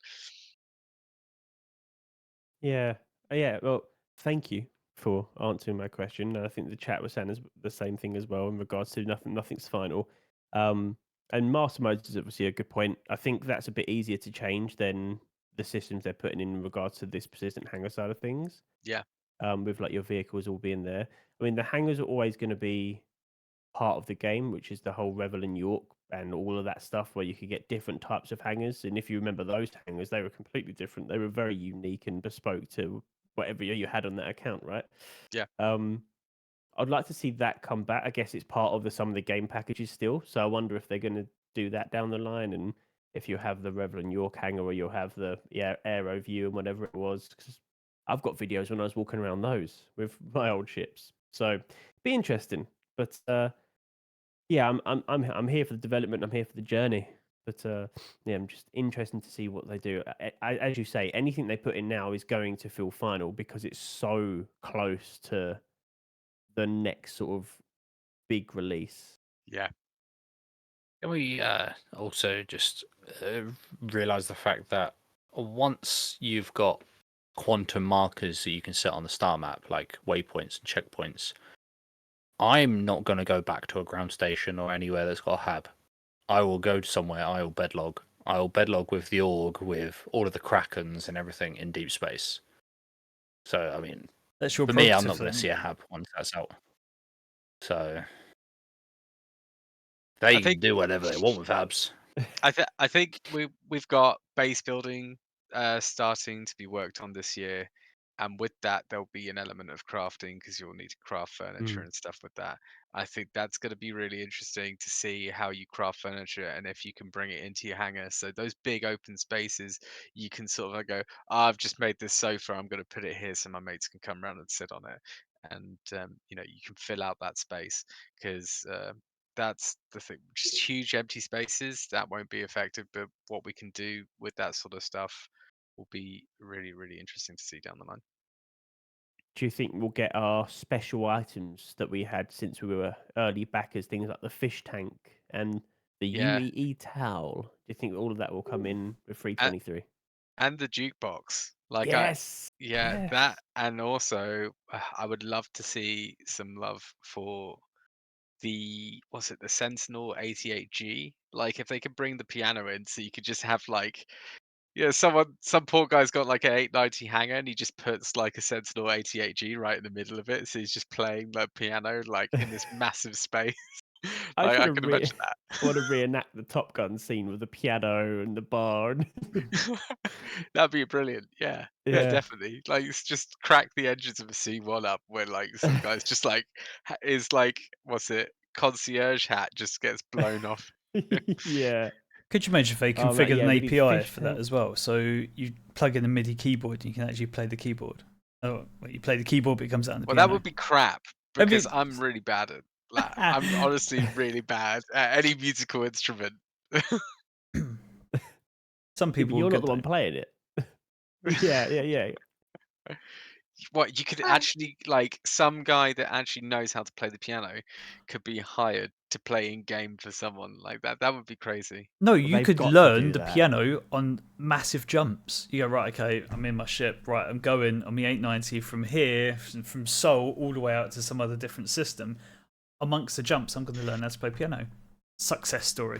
Yeah. Yeah. Well, thank you for answering my question. And I think the chat was saying the same thing as well in regards to nothing's final. And master modes is obviously a good point. I think that's a bit easier to change than the systems they're putting in regards to this persistent hanger side of things. Yeah. With like your vehicles all being there. I mean, the hangars are always going to be part of the game, which is the whole Revel in York and all of that stuff where you could get different types of hangers. And if you remember those hangers, they were completely different. They were very unique and bespoke to whatever you had on that account, right? Yeah. I'd like to see that come back. I guess it's part of some of the game packages still. So I wonder if they're going to do that down the line, and if you have the Revel in York hanger, or you'll have the Aero View and whatever it was. 'Cause I've got videos when I was walking around those with my old ships. So be interesting. But yeah, I'm here for the development. I'm here for the journey. But yeah, I'm just interested to see what they do. As you say, anything they put in now is going to feel final because it's so close to the next sort of big release. Yeah. Can we also just realize the fact that once you've got quantum markers that you can set on the star map, like waypoints and checkpoints, I'm not going to go back to a ground station or anywhere that's got a hab. I will go somewhere. I will bedlog. I will bedlog with the org, with all of the krakens and everything in deep space. So I mean, That's your for me, I'm prerogative not going to then. see a hab once that's out. So I they think do whatever they want with habs. I think we've got base building starting to be worked on this year, and with that there'll be an element of crafting because you'll need to craft furniture Mm. and stuff with that. I think that's going to be really interesting to see how you craft furniture and if you can bring it into your hangar. So those big open spaces, you can sort of like go, "Oh, I've just made this sofa. I'm going to put it here so my mates can come around and sit on it." And you know, you can fill out that space because that's the thing. Just huge empty spaces that won't be effective, but what we can do with that sort of stuff will be really, really interesting to see down the line. Do you think we'll get our special items that we had since we were early backers, things like the fish tank and the Yeah, UEE towel? Do you think all of that will come in with and, 323? and the jukebox. Like Yes. yeah, Yes. that, and also I would love to see some love for the what's it, the Sentinel 88G. Like if they could bring the piano in, so you could just have like, yeah, some poor guy's got like an 890 hanger and he just puts like a Sentinel 88G right in the middle of it. So he's just playing the piano like in this massive space. I Like just I want can to imagine that. want to reenact the Top Gun scene with the piano and the bar. That'd be brilliant. Yeah. Yeah, Yeah. definitely. Like it's just crack the engines of a C1 up where like some guy's just like is like, what's it? Concierge hat just gets blown off. Yeah. Could you imagine if they Oh, like, configured yeah, an we need API fish for that tank. as well? So you plug in a MIDI keyboard and you can actually play the keyboard. Oh, well, you play the keyboard, but it comes out on the Well, piano. that would be crap I because mean, I'm really bad at that. I'm honestly really bad at any musical instrument. some Yeah, people but are you're not good the one though. playing it. Yeah. What you could actually like some guy that actually knows how to play the piano could be hired to play in game for someone like that. That would be crazy. No, Well, you they've could got to learn do the that. piano on massive jumps. You go, right, okay, I'm in my ship, right, I'm going on the 890 from here, from Seoul, all the way out to some other different system. Amongst the jumps, I'm going to learn how to play piano. Success story.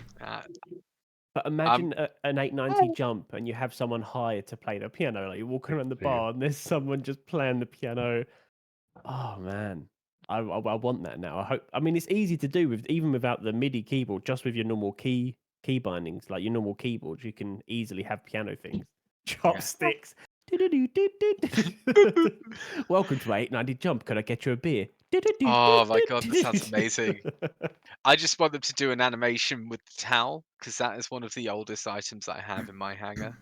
But imagine an 890 jump and you have someone hired to play the piano. Like you're walking around the bar and there's someone just playing the piano. Oh man, I want that now. I hope. I mean, it's easy to do with even without the MIDI keyboard, just with your normal key bindings, like your normal keyboards, you can easily have piano things. Chopsticks. Welcome to 890 jump. Could I get you a beer? Oh my god, that sounds amazing. I just want them to do an animation with the towel because that is one of the oldest items I have in my hangar.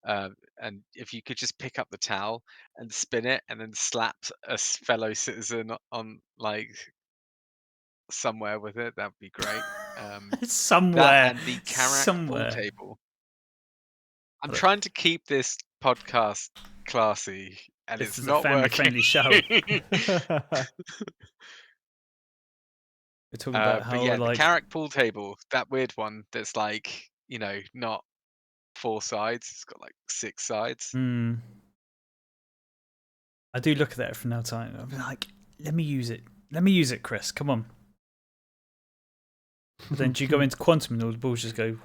And if you could just pick up the towel and spin it and then slap a fellow citizen on like somewhere with it, that'd be great. That Somewhere. and the Karak pool Somewhere. table. I'm Hello. trying to keep this podcast classy, and This it's is a not family working. friendly show. We're talking about But how, yeah, the like, Karak pool table, that weird one that's like, not 4 sides, it's got like 6 sides. I do look at that from now to time. I'm like, let me use it. Let me use it, Chris. Come on. But then do you go into quantum and all the balls just go.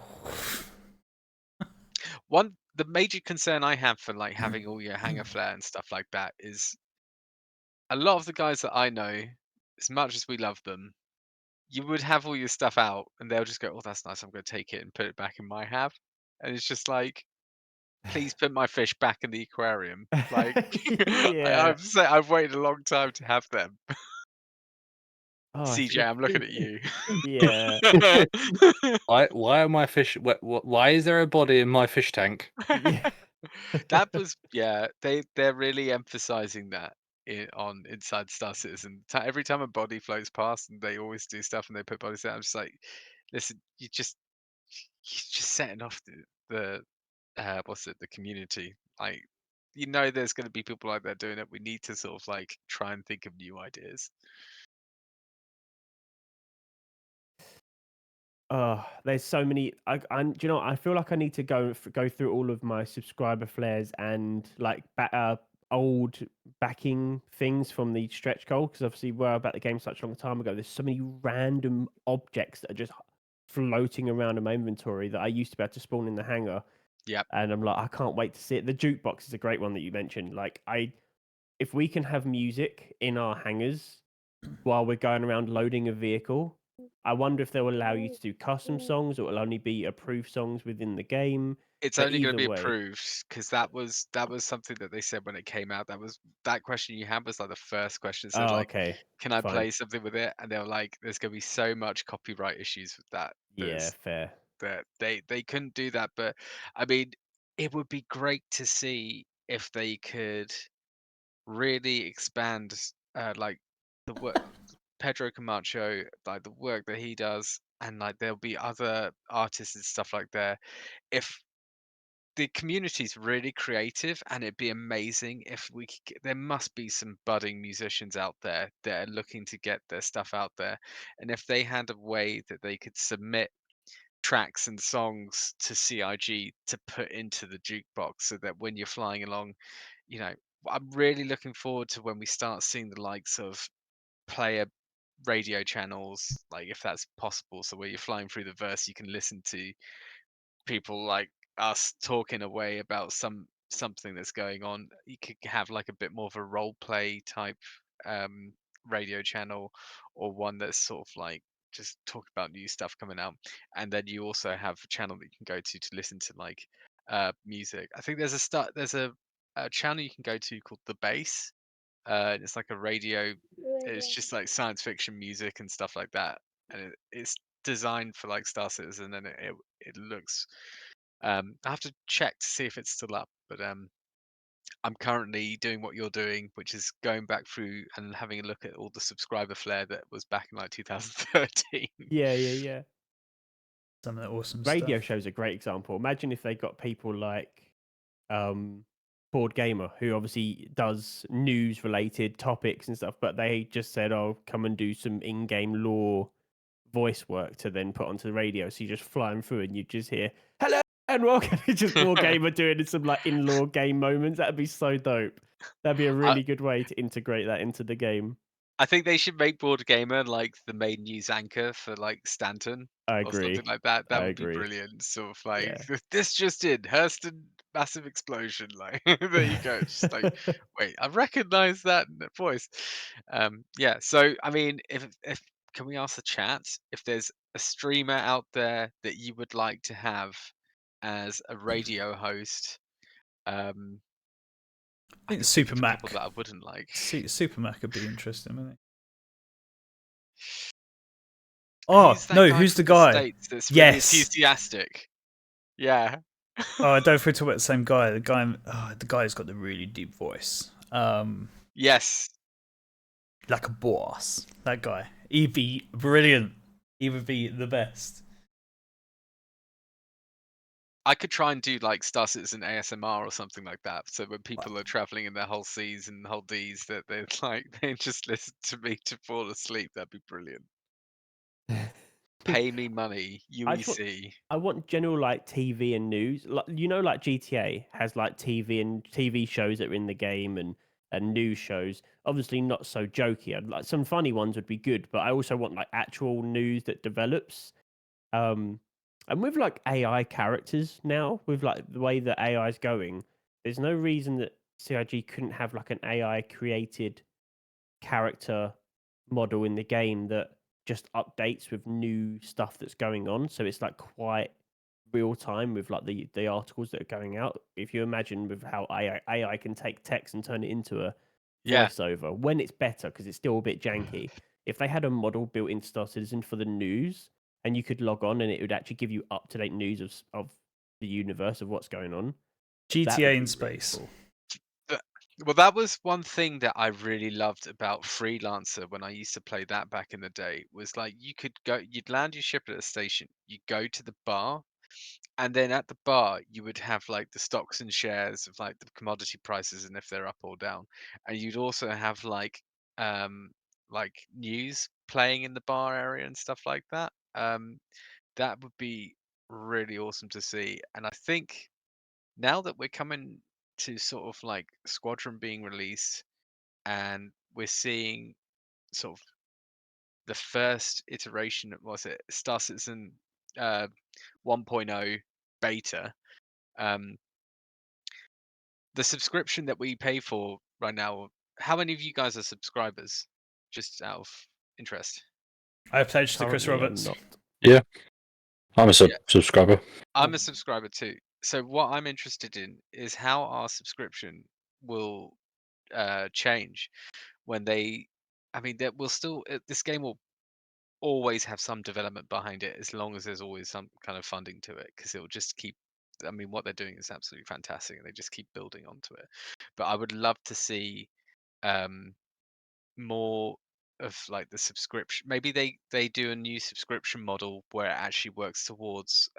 The major concern I have for like having all your hanger flare and stuff like that is a lot of the guys that I know, as much as we love them, you would have all your stuff out and they'll just go, "Oh, that's nice. I'm going to take it and put it back in my hab." And it's just like, please put my fish back in the aquarium. Like, Yeah. I've waited a long time to have them. Oh, CJ, I'm looking at you. Yeah. Why are my fish? Why is there a body in my fish tank? Yeah. That was they're really emphasizing that on Inside Star Citizen. Every time a body floats past, and they always do stuff, and they put bodies out. I'm just like, listen, you're just setting off the what's it, the community. Like, there's going to be people like that doing it. We need to sort of like try and think of new ideas. There's so many. Do you know what? I feel like I need to go through all of my subscriber flares and like old backing things from the stretch goal because obviously we're about the game such a long time ago. There's so many random objects that are just floating around in my inventory that I used to be able to spawn in the hangar. Yep. And I'm like, I can't wait to see it. The jukebox is a great one that you mentioned. Like, if we can have music in our hangars while we're going around loading a vehicle, I wonder if they'll allow you to do custom songs, or it'll only be approved songs within the game. It's But only going to either be way, approved because that was something that they said when it came out. That question you had was like the first question. It said oh, like, okay, can I fine. play something with it? And they were like, there's going to be so much copyright issues with that. Yeah, fair. That they couldn't do that. But I mean, it would be great to see if they could really expand like the work Pedro Camacho, like the work that he does, and like there'll be other artists and stuff like there. If the community's really creative, and it'd be amazing if we could there must be some budding musicians out there that are looking to get their stuff out there, and if they had a way that they could submit tracks and songs to CIG to put into the jukebox, so that when you're flying along, you know, I'm really looking forward to when we start seeing the likes of player radio channels, like if that's possible, so where you're flying through the verse, you can listen to people like us talking away about something that's going on. You could have like a bit more of a role play type um radio channel, or one that's sort of like just talk about new stuff coming out. And then you also have a channel that you can go to listen to like music. I think there's a channel you can go to called The Bass. And it's like a radio, it's just like science fiction music and stuff like that, and it's designed for like Star Citizen, and it looks I have to check to see if it's still up, but I'm currently doing what you're doing, which is going back through and having a look at all the subscriber flare that was back in like 2013. Yeah. Some of the awesome Radio stuff. show's a great example. Imagine if they got people like Board Gamer, who obviously does news related topics and stuff, but they just said, "Oh, come and do some in-game lore voice work to then put onto the radio." So you just flying through and you just hear "Hello and welcome." It's just Board Gamer doing some like in-law game moments. That'd be so dope. That'd be a I, really good way to integrate that into the game. I think they should make Board Gamer like the main news anchor for like Stanton I or something agree. like that. I That would be agree. brilliant. Sort of like Yeah. this just in, Hurston massive explosion. Like there you go. Just like wait, I recognize that voice. Yeah. So I mean, if can we ask the chat if there's a streamer out there that you would like to have as a radio host? I I think can think Super of a couple Mac. that I wouldn't like. Super Mac would be interesting, wouldn't it? Oh Who's that no, guy who's the from the guy? States that's really Yes. enthusiastic? Yeah. Oh, I don't know if we're talking about the same guy. The guy who's got the really deep voice. Yes. Like a boss. That guy. He'd be brilliant. He would be the best. I could try and do like Star Citizen ASMR or something like that. So when people are traveling in their whole C's and whole D's, that they like they just listen to me to fall asleep. That'd be brilliant. Pay me money, I just want, UEC. I want general like TV and news. Like like GTA has like TV shows that are in the game and news shows. Obviously not so jokey. Like some funny ones would be good, but I also want like actual news that develops. Um, and with like AI characters now, with like the way that AI is going, there's no reason that CIG couldn't have like an AI created character model in the game that just updates with new stuff that's going on. So it's like quite real time with like the articles that are going out. If you imagine with how AI can take text and turn it into a Yeah. voiceover when it's better, because it's still a bit janky. If they had a model built into Star Citizen for the news, and you could log on and it would actually give you up to date news of the universe of what's going on. That would GTA in be really space. cool. Well, that was one thing that I really loved about Freelancer when I used to play that back in the day, was like you'd land your ship at a station, you go to the bar, and then at the bar you would have like the stocks and shares of like the commodity prices and if they're up or down. And you'd also have like news playing in the bar area and stuff like that. That would be really awesome to see. And I think now that we're coming to sort of like Squadron being released, and we're seeing sort of the first iteration of, was it Star Citizen 1.0 beta, um, the subscription that we pay for right now. How many of you guys are subscribers? Just out of interest. I pledged to Chris Currently, I'm Roberts. not. Yeah, I'm a Yeah. subscriber. I'm a subscriber too. So what I'm interested in is how our subscription will change when they. I mean, that will still this game will always have some development behind it as long as there's always some kind of funding to it, because it will just keep. I mean, what they're doing is absolutely fantastic, and they just keep building onto it. But I would love to see um, more of like the subscription. Maybe they do a new subscription model where it actually works towards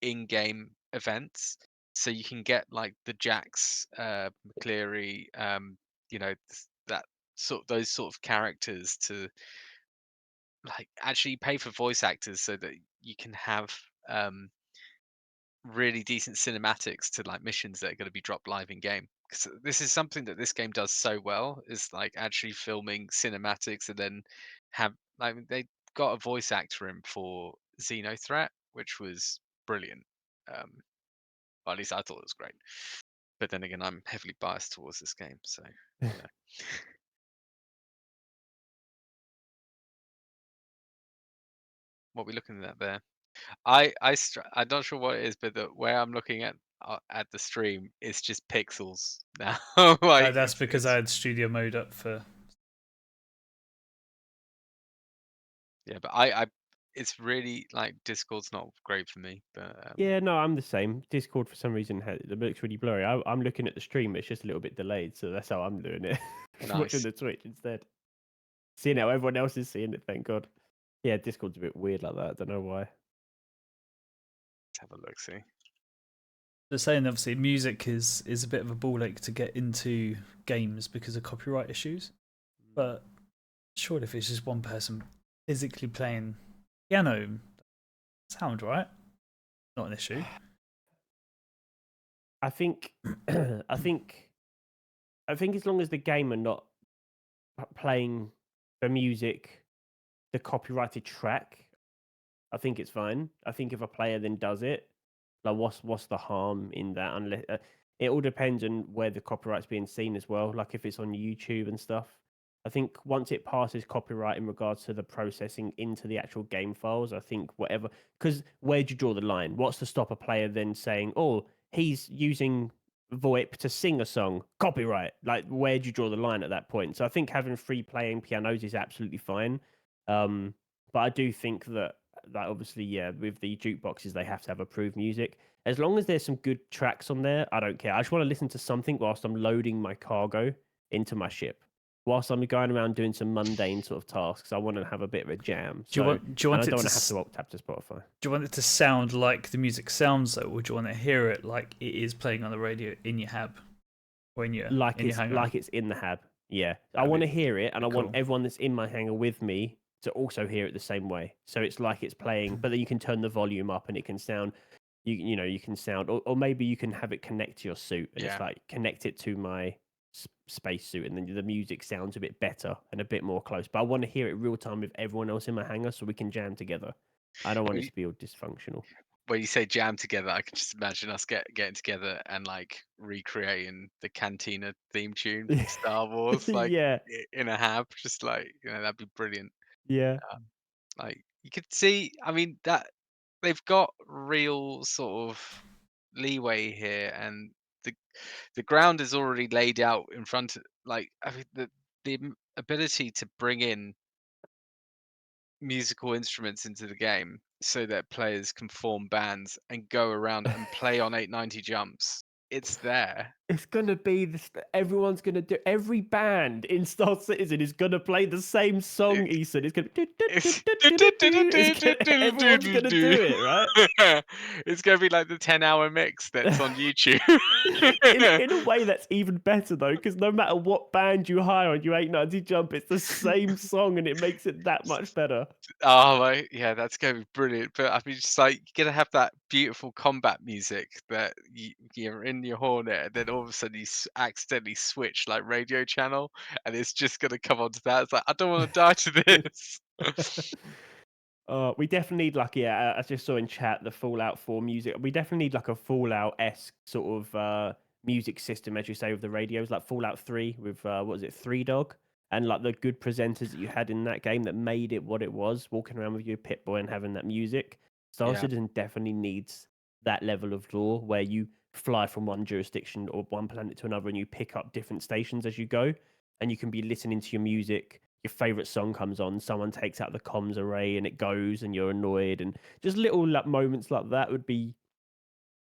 in-game events, so you can get like the Jax, McCleary, that those sort of characters to like actually pay for voice actors so that you can have really decent cinematics to like missions that are going to be dropped live in game. Because this is something that this game does so well, is like actually filming cinematics and then have like they got a voice actor in for Xenothreat, which was brilliant. Well, at least I thought it was great. But then again, I'm heavily biased towards this game, so you know. What are we looking at there? I'm not sure what it is, but where I'm looking at the stream, it's just pixels now. Like That's because I had studio mode up for. yeah, but I it's really like Discord's not great for me, but Yeah, no, I'm the same. Discord for some reason it looks really blurry. I'm looking at the stream, it's just a little bit delayed, so that's how I'm doing it. Watching nice. the Twitch instead. Seeing how everyone else is seeing it, thank God. Yeah, Discord's a bit weird like that. I don't know why. Let's have a look. See. They're saying obviously music is a bit of a ball ache to get into games because of copyright issues. But sure, if it's just one person physically playing piano, sound right? Not an issue. I think I think as long as the game are not playing the music, the copyrighted track, I think it's fine. I think if a player then does it, like what's the harm in that? Unless it all depends on where the copyright's being seen as well. Like if it's on YouTube and stuff. I think once it passes copyright in regards to the processing into the actual game files, I think whatever. Because where do you draw the line? What's to stop a player then saying, "Oh, he's using VoIP to sing a song, copyright"? Like where do you draw the line at that point? So I think having free playing pianos is absolutely fine. But I do think that obviously, yeah, with the jukeboxes, they have to have approved music. As long as there's some good tracks on there, I don't care. I just want to listen to something whilst I'm loading my cargo into my ship. Whilst I'm going around doing some mundane sort of tasks, I want to have a bit of a jam. Do you want and it I don't to want to have to alt tab to Spotify. do you want it to sound like the music sounds though, or do you want to hear it like it is playing on the radio in your hab or in your hangar? Like it's in the hab. Yeah, I That'd want to be- hear it, and I want cool. everyone that's in my hangar with me to also hear it the same way. So it's like it's playing, but then you can turn the volume up, and it can sound. You can sound, or maybe you can have it connect to your suit, and Yeah. it's like connect it to my space suit, and then the music sounds a bit better and a bit more close. But I want to hear it real time with everyone else in my hangar, so we can jam together. I don't want it to be all dysfunctional. When you say jam together, I can just imagine us getting together and like recreating the Cantina theme tune from Star Wars, like Yeah, in a hab. Just like that'd be brilliant. yeah. Like you could see, I mean that they've got real sort of leeway here, and the ground is already laid out in front of like I mean the ability to bring in musical instruments into the game so that players can form bands and go around and play on 890 jumps. It's there. It's gonna be this. Everyone's gonna do. Every band in Star Citizen is gonna play the same song. It's, Ethan, it's gonna. it's Everyone's gonna do it, right? It's gonna be like the 10-hour mix that's on YouTube. in a way, that's even better though, because no matter what band you hire on your 890 jump, it's the same song, and it makes it that much better. Oh, right. Yeah, that's gonna be brilliant. But I mean, just like you're gonna have that beautiful combat music that you're in your Hornet, and then all of a sudden you accidentally switch like radio channel, and it's just gonna come onto that. It's like I don't want to die to this. We definitely need like I just saw in chat the Fallout 4 music. We definitely need like a Fallout-esque sort of music system, as you say, with the radios, like Fallout 3 with what was it, Three Dog, and like the good presenters that you had in that game that made it what it was, walking around with your Pip-Boy and having that music. Star Yeah. Citizen definitely needs that level of lore where you fly from one jurisdiction or one planet to another and you pick up different stations as you go, and you can be listening to your music. Your favorite song comes on, someone takes out the comms array and it goes, and you're annoyed, and just little like moments like that would be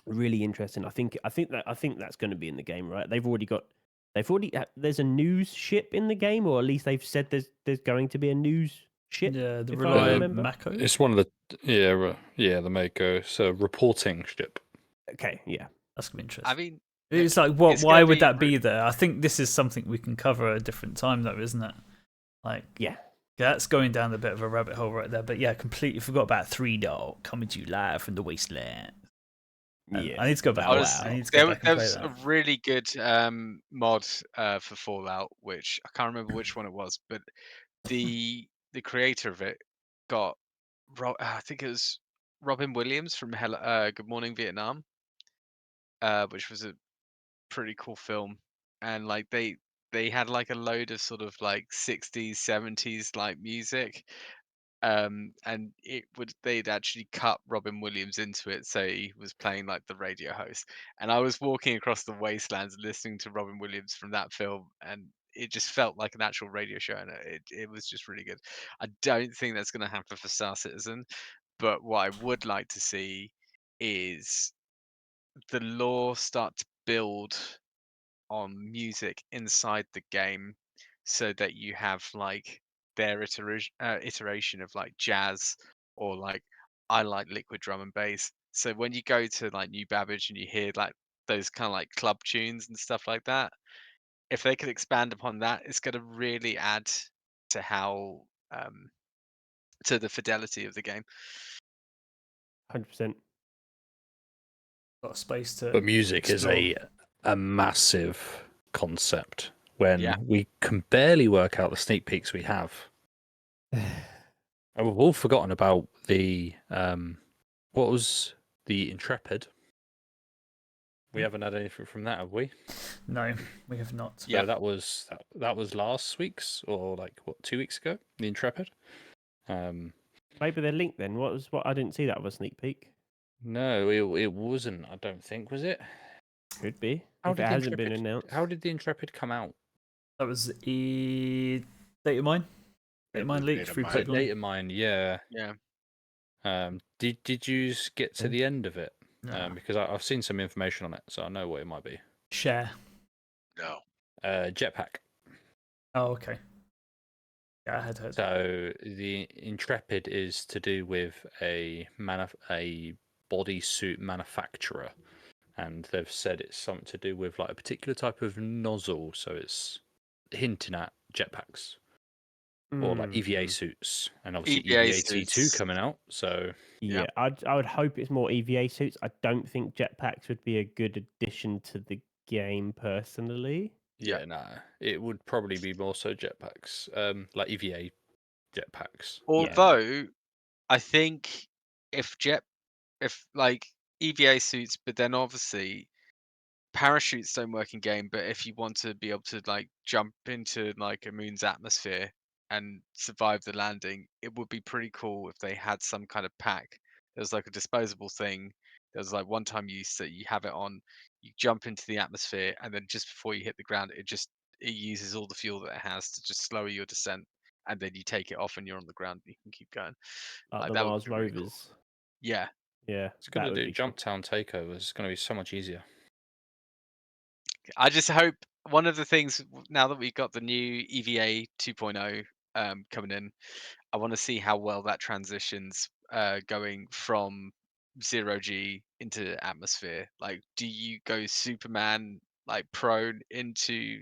really interesting. I think that's going to be in the game, right? There's a news ship in the game, or at least they've said there's going to be a news ship. Yeah, the if I remember. Mako. It's one of the the Mako. It's a reporting ship. Okay, yeah. That's gonna be interesting. I mean, It's like, what? it's Why gonna would be that be there? I think this is something we can cover at a different time, though, isn't it? Like, Yeah. that's going down a bit of a rabbit hole right there. But yeah, completely forgot about Three Dog coming to you live from the wasteland. And Yeah. I need to go back. Oh, I need to go back and there play was a that. really good mod for Fallout, which I can't remember which one it was, but the creator of it got I think it was Robin Williams from Good Morning Vietnam, which was a pretty cool film, and like they had like a load of sort of like 60s 70s like music, and they'd actually cut Robin Williams into it, so he was playing like the radio host, and I was walking across the wastelands listening to Robin Williams from that film, and it just felt like an actual radio show, and it was just really good. I don't think that's going to happen for Star Citizen, but what I would like to see is the lore start to build on music inside the game, so that you have like their iteration of like jazz, or like I like liquid drum and bass. So when you go to like New Babbage and you hear like those kind of like club tunes and stuff like that, if they could expand upon that, it's going to really add to how to the fidelity of the game. 100%. Got space to. But music is explore. a massive concept when Yeah. we can barely work out the sneak peeks we have. And we've all forgotten about the what was the Intrepid? We haven't had anything from that, have we? No, we have not. Yeah, that was last week's, or like what, 2 weeks ago? The Intrepid. Maybe they're linked then. What I didn't see that of a sneak peek. No, it wasn't. I don't think, was it? Could be. How If did it the hasn't been Intrepid- announced. How did the Intrepid come out? That was Data Mine. Data Mine leaked Data through mine. Pipeline. Data mine, yeah. Yeah. Did you get to the end of it? No. Because I've seen some information on it, so I know what it might be. Share. No. Jetpack. Oh, okay. Yeah, I had heard. So the Intrepid is to do with a bodysuit manufacturer, and they've said it's something to do with like a particular type of nozzle. So it's hinting at jetpacks or like EVA suits, and obviously EVA EVA T2 suits. coming out. So Yeah, I would hope it's more EVA suits. I don't think jetpacks would be a good addition to the game personally. yeah, no, it would probably be more so jetpacks, like EVA jetpacks. Although I think if like EVA suits, but then obviously parachutes don't work in game, but if you want to be able to like jump into like a moon's atmosphere and survive the landing, it would be pretty cool if they had some kind of pack. There's like a disposable thing. There's like one time use that you have it on, you jump into the atmosphere, and then just before you hit the ground, it uses all the fuel that it has to just slow your descent, and then you take it off and you're on the ground and you can keep going. Like the that would Mars be really cool. rovers. Yeah. Yeah, It's going that to would do be Jump Town takeovers. It's going to be so much easier. I just hope one of the things, now that we've got the new EVA 2.0 coming in, I want to see how well that transitions going from 0G into atmosphere. Like, do you go Superman like prone into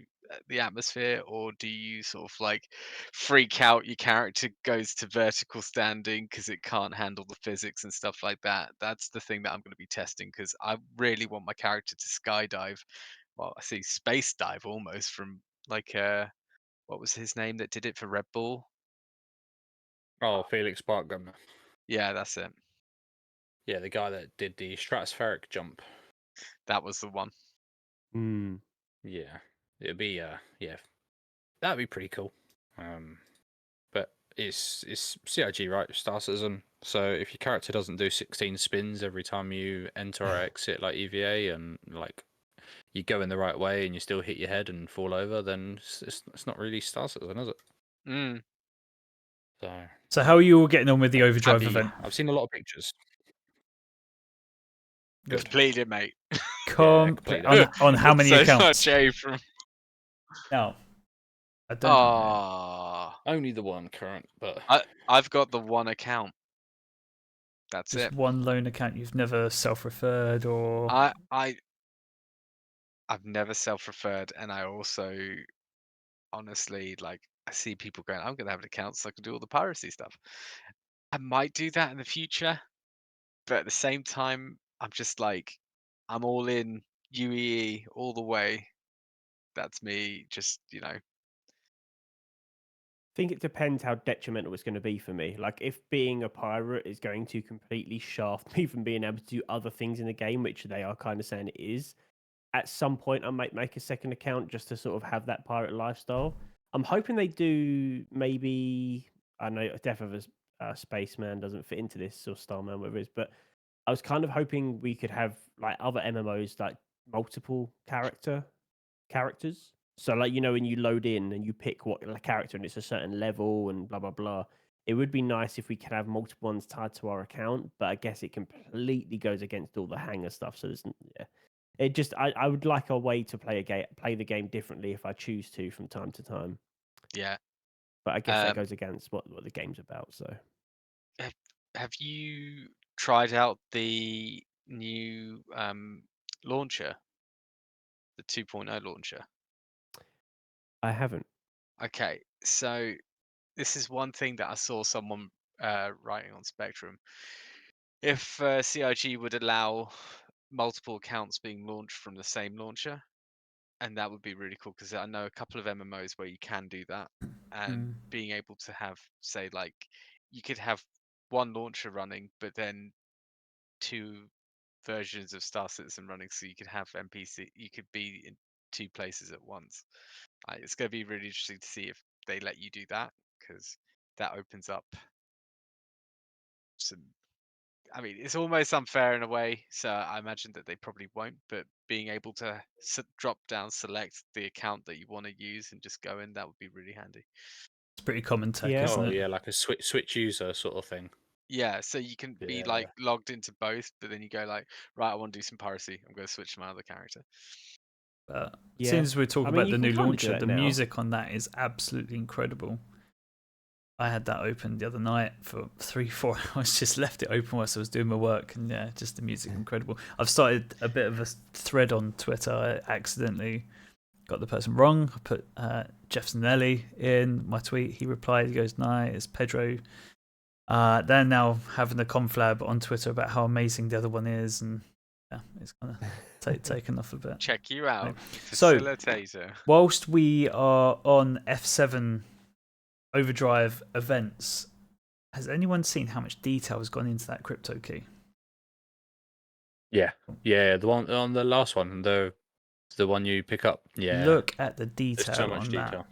the atmosphere, or do you sort of like freak out, your character goes to vertical standing because it can't handle the physics and stuff like that? That's the thing that I'm going to be testing, because I really want my character to skydive. Well, I see space dive almost, from like what was his name that did it for Red Bull? Oh, Felix Sparkgunner. Yeah, that's it. Yeah, the guy that did the stratospheric jump. That was the one. Mm. Yeah, it'd be yeah, that'd be pretty cool. But it's CIG, right? Star Citizen. So if your character doesn't do 16 spins every time you enter or exit like EVA, and like you go in the right way and you still hit your head and fall over, then it's not really Star Citizen, is it? Mm. So how are you all getting on with the Overdrive Abby, event? I've seen a lot of pictures. Good. Completed, mate. completed. On how many so accounts? Much A from. No, I don't. know. Ah, Only the one current, but I've got the one account. That's Just it. one lone account. You've never self-referred or I've never self-referred, and I also honestly like I see people going, I'm gonna have an account so I can do all the piracy stuff. I might do that in the future, but at the same time, I'm just like I'm all in UEE all the way. That's me, just I think it depends how detrimental it's going to be for me. Like, if being a pirate is going to completely shaft me from being able to do other things in the game, which they are kind of saying it is, at some point I might make a second account just to sort of have that pirate lifestyle. I'm hoping they do. Maybe, I know Death of a Spaceman doesn't fit into this, or Starman, whatever it is, but I was kind of hoping we could have like other MMOs, like multiple characters. So, like, when you load in and you pick what character and it's a certain level and blah blah blah. It would be nice if we could have multiple ones tied to our account, but I guess it completely goes against all the hanger stuff. So yeah, it just I would like a way to play the game differently if I choose to from time to time. yeah. But I guess that goes against what the game's about. So Have you tried out the new launcher, the 2.0 launcher? I haven't. Okay, so this is one thing that I saw someone writing on Spectrum. If CIG would allow multiple accounts being launched from the same launcher, and that would be really cool because I know a couple of MMOs where you can do that, and being able to have, say, like you could have one launcher running, but then two versions of Star Citizen running, so you could have NPC, you could be in two places at once. It's going to be really interesting to see if they let you do that, because that opens up some. I mean, it's almost unfair in a way, so I imagine that they probably won't. But being able to drop down, select the account that you want to use, and just go in, that would be really handy. it's pretty common tech, Yeah. isn't oh it? yeah, like a switch user sort of thing. Yeah, so you can be like logged into both, but then you go like, right, I want to do some piracy. I'm going to switch to my other character. But Yeah. since we're talking I mean, about you the can new kinda do launcher, that the now. music on that is absolutely incredible. I had that open the other night for 3-4 hours, just left it open whilst I was doing my work, and yeah, just the music incredible. I've started a bit of a thread on Twitter. I accidentally got the person wrong. I put Jeff Zanelli in my tweet. He replied, he goes, "Nah, it's Pedro." They're now having a conflab on Twitter about how amazing the other one is, and yeah, it's kind of taken off a bit. Check you out, So- facilitator. Whilst we are on F7 Overdrive events, has anyone seen how much detail has gone into that crypto key? Yeah, the one on the last one, the one you pick up. Yeah, Look at the there's detail so much on detail. that.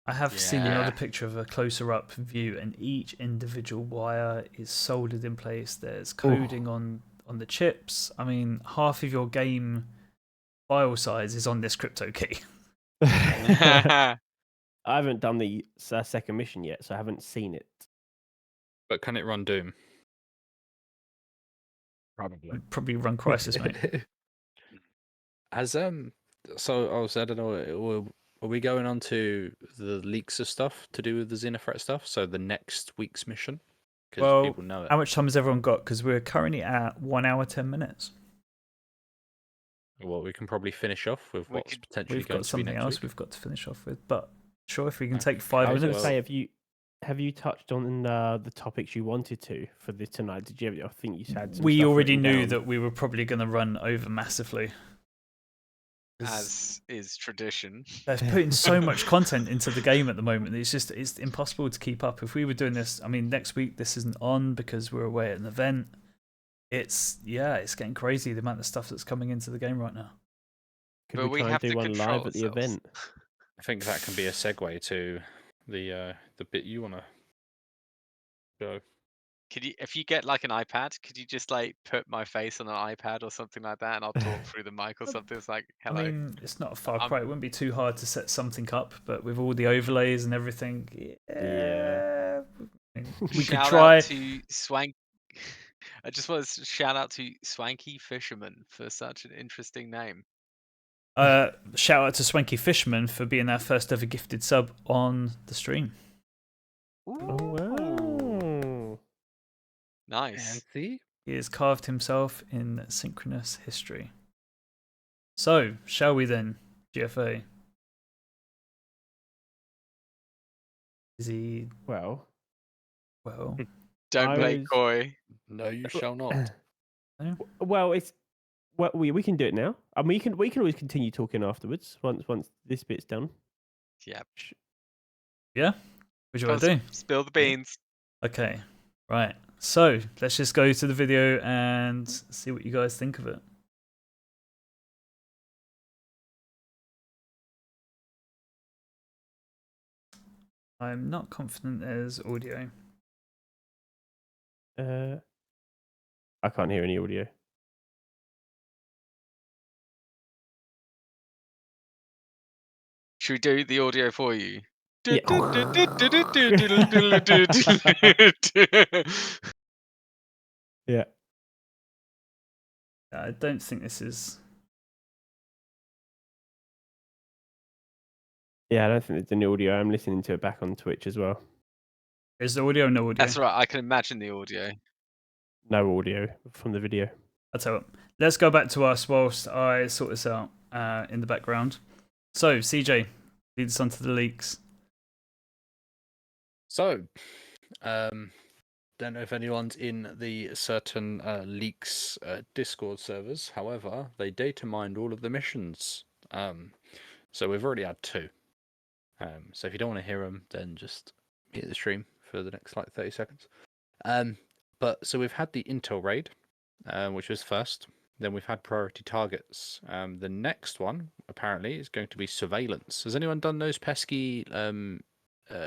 I have seen another Yeah. picture of a closer up view, and each individual wire is soldered in place. There's coding on the chips. I mean, half of your game file size is on this crypto key. I haven't done the second mission yet, so I haven't seen it. But can it run Doom? Probably. Run Crisis, mate. Has so I don't know. Are we going on to the leaks of stuff to do with the Xenothreat stuff? So the next week's mission, because Well, people know it. how much time has everyone got? Because we're currently at 1 hour 10 minutes. Well, we can probably finish off with We what's could- potentially We've going got to be something next else week. we've got to finish off with, but sure, if we can Okay. take 5 I was going minutes. to say, have you touched on the topics you wanted to for the tonight? Did you? I think you had. Some We stuff already written knew down. that we were probably going to run over massively. as is tradition. They're putting so much content into the game at the moment. It's impossible to keep up. If we were doing this, I mean, next week this isn't on because we're away at an event. It's getting crazy the amount of stuff that's coming into the game right now. Could But we we try and have do to one control live at the ourselves. event? I think that can be a segue to the bit you want to go. Could you, if you get like an iPad, could you just like put my face on an iPad or something like that, and I'll talk through the mic or something? It's like, hello. I mean, it's not a far I'm- cry. It wouldn't be too hard to set something up, but with all the overlays and everything, Yeah. we could Shout try. out to Swank. I just want to shout out to Swanky Fisherman for such an interesting name. Shout out to Swanky Fishman for being our first ever gifted sub on the stream. Oh wow! Nice. Fancy. He has carved himself in synchronous history. So, shall we then, GFA? Is he Well, well? Don't I play was- coy. No, you shall not. well, it's we can do it now. I mean, we can always continue talking afterwards once this bit's done. Yeah. Yeah. What do you Come want to on, do? spill the beans. Okay. Right. So let's just go to the video and see what you guys think of it. I'm not confident there's audio. I can't hear any audio. Should we do the audio for you? Yeah. Yeah. I don't think this is. Yeah, I don't think there's any audio. I'm listening to it back on Twitch as well. Is the audio or no audio? That's right. I can imagine the audio. No audio from the video. I'll tell you what. Let's go back to us whilst I sort this out in the background. So, CJ, lead us on to the leaks. So, don't know if anyone's in the certain leaks Discord servers. However, they data mined all of the missions. So we've already had 2. So if you don't want to hear them, then just hit the stream for the next like 30 seconds. But so we've had the intel raid, which was first. Then we've had priority targets. The next one apparently is going to be surveillance. Has anyone done those pesky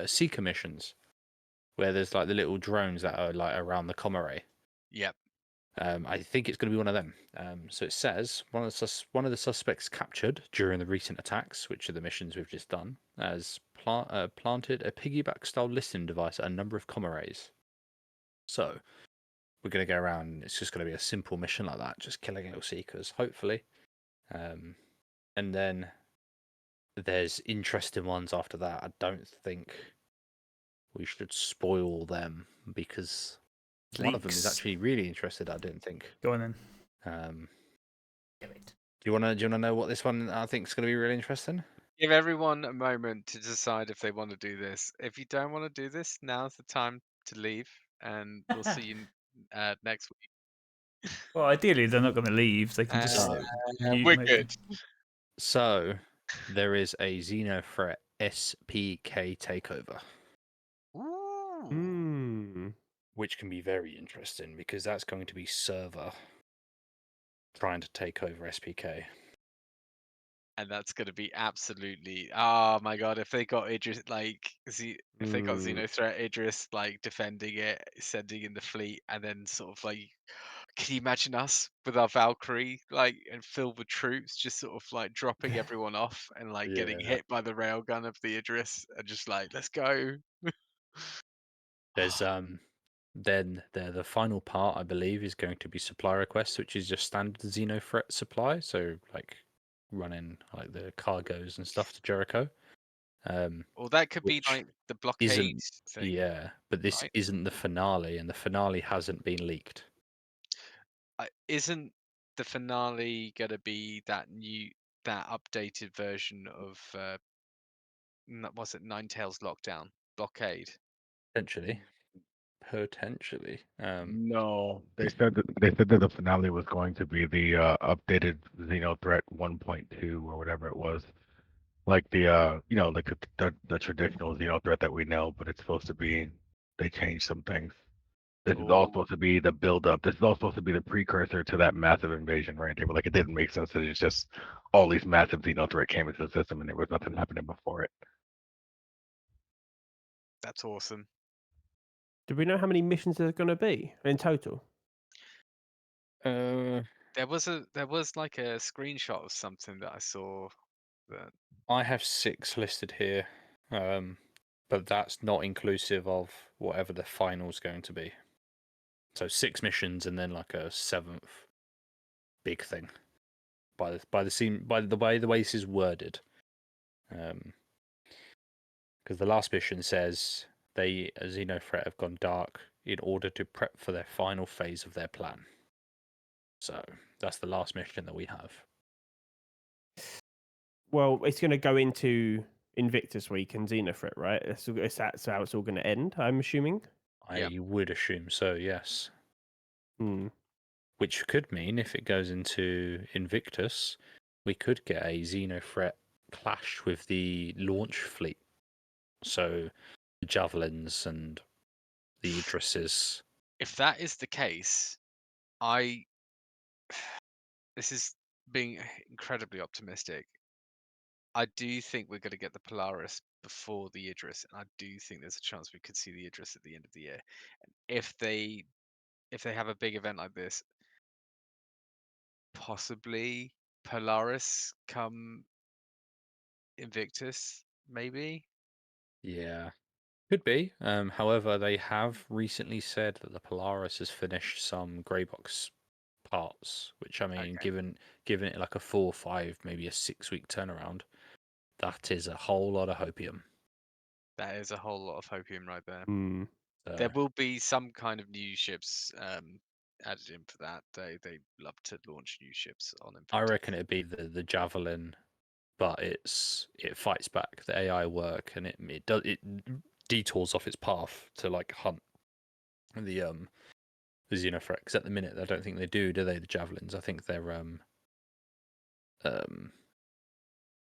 seeker missions, where there's like the little drones that are like around the comm array? Yep. I think it's going to be one of them. So it says one of the suspects captured during the recent attacks, which are the missions we've just done, has planted a piggyback-style listening device at a number of comm arrays. So we're going to go around. And it's just going to be a simple mission like that, just killing little seekers, hopefully. And then there's interesting ones after that. I don't think we should spoil them because one of them is Leaks. actually really interested. I didn't think. Go on then. Do you wanna know what this one I think is going to be really interesting? Give everyone a moment to decide if they want to do this. If you don't want to do this, now's the time to leave, and we'll see you next week. Well, ideally, they're not going to leave. They can just. mute We're maybe. good. So there is a Xenothreat SPK takeover, Ooh. Mm. which can be very interesting because that's going to be server trying to take over SPK. And that's going to be absolutely. Oh my god! If they got Idris, like, if they got Xenothreat Idris, like defending it, sending in the fleet, and then sort of like, can you imagine us with our Valkyrie, like, and filled with troops, just sort of like dropping everyone off and like getting Yeah. hit by the railgun of the Idris, and just like, let's go. There's then the final part I believe is going to be supply requests, which is just standard Xenothreat supply. So like running like the cargoes and stuff to Jericho. Well, that could be Which like the blockade thing. Yeah, but this right? isn't the finale, and the finale hasn't been leaked. Isn't the finale gonna be that updated version of was it Ninetales Lockdown Blockade? Essentially, Potentially. No, they said that the finale was going to be the updated Xeno Threat 1.2 or whatever it was. Like the like the traditional Xeno Threat that we know, but it's supposed to be they changed some things. This is all Oh, supposed to be the build up. This is all supposed to be the precursor to that massive invasion, right? They were like, it didn't make sense that it's just all these massive Xeno Threat came into the system and there was nothing happening before it. that's awesome. Do we know how many missions there's going to be in total? Uh, There was like a screenshot of something that I saw that I have 6 listed here, but that's not inclusive of whatever the final's going to be. So 6 missions and then like a 7th big thing. By the way this is worded, because the last mission says they, as Xenothreat, have gone dark in order to prep for their final phase of their plan. So that's the last mission that we have. Well, it's going to go into Invictus Week and Xenothreat, right? That's how it's all going to end, I'm assuming. Yep. I would assume so, yes. Hmm. Which could mean if it goes into Invictus, we could get a Xenothreat clash with the launch fleet. So the Javelins and the Idrises. if that is the case, this is being incredibly optimistic. I do think we're going to get the Polaris before the Idris, and I do think there's a chance we could see the Idris at the end of the year. And if they have a big event like this, possibly Polaris come Invictus, maybe. Yeah. Could be. However, they have recently said that the Polaris has finished some grey box parts, which I mean, Okay. given it like a 4 or 5, maybe a 6-week turnaround, that is a whole lot of hopium. That is a whole lot of hopium right there. Hmm. There will be some kind of new ships added in for that. They love to launch new ships on Invictus. I reckon it'd be the Javelin, but it fights back. The AI work and it detours off its path to like hunt the Xenothreat. Because at the minute, I don't think they do they? The Javelins. I think they're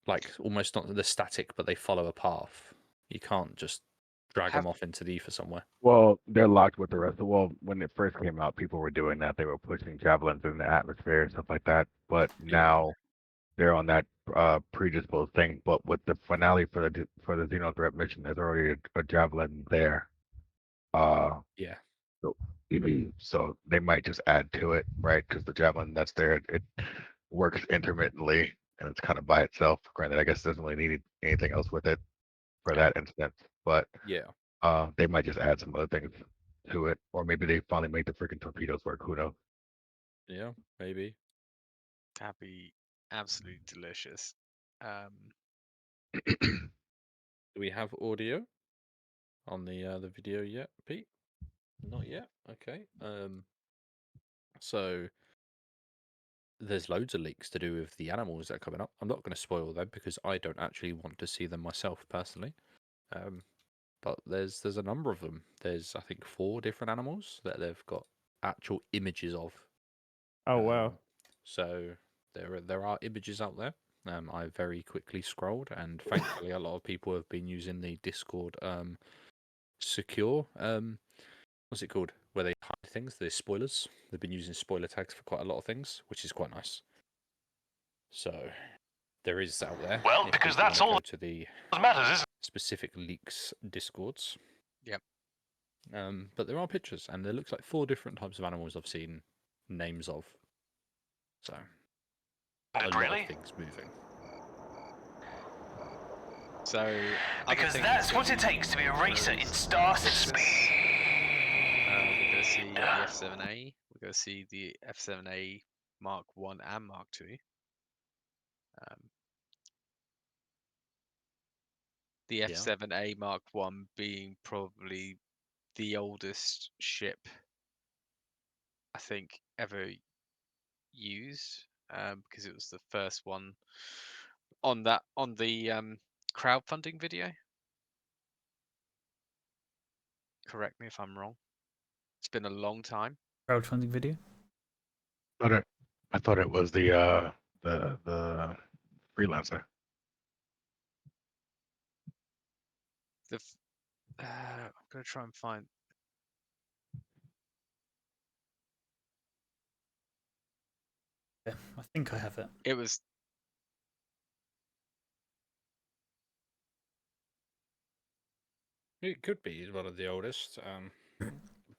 like almost not the static, but they follow a path. You can't just drag them off into the ether somewhere. Well, they're locked with the rest of. Well, when it first came out, people were doing that. They were pushing javelins in the atmosphere and stuff like that. But now they're on that predisposed thing. But with the finale for the Xeno Threat mission, there's already a javelin there. Yeah. So, so they might just add to it, right? Because the javelin that's there, it works intermittently and it's kind of by itself. Granted, I guess it doesn't really need anything else with it for that instance. But Yeah. they might just add some other things to it, or maybe they finally make the freaking torpedoes work. Who knows? Yeah, maybe. That'd be absolutely delicious. Do we have audio on the video yet, Pete? Not yet. Okay. So there's loads of leaks to do with the animals that are coming up. I'm not going to spoil them because I don't actually want to see them myself personally. But there's a number of them. There's I think 4 different animals that they've got actual images of. Oh, wow. So there are images out there. I very quickly scrolled, and thankfully a lot of people have been using the Discord secure what's it called, where they hide things. There's spoilers. They've been using spoiler tags for quite a lot of things, which is quite nice. So there is out there. Well, because that's all go to the that matters, isn't specific leaks Discords. Yep. But there are pictures, and there looks like 4 different types of animals I've seen names of. So a it? lot Really? of things moving. So Because that's what it takes to be a racer in Star System. We're going to see the F7A. We're going to see the F7A Mark 1 and Mark 2. The F7A Mark 1 being probably the oldest ship I think ever used, because it was the first one on the crowdfunding video. Correct me if I'm wrong. It's been a long time. Crowdfunding video. I thought it was the freelancer. I'm gonna try and find. Yeah, I think I have it. It was. It could be one of the oldest,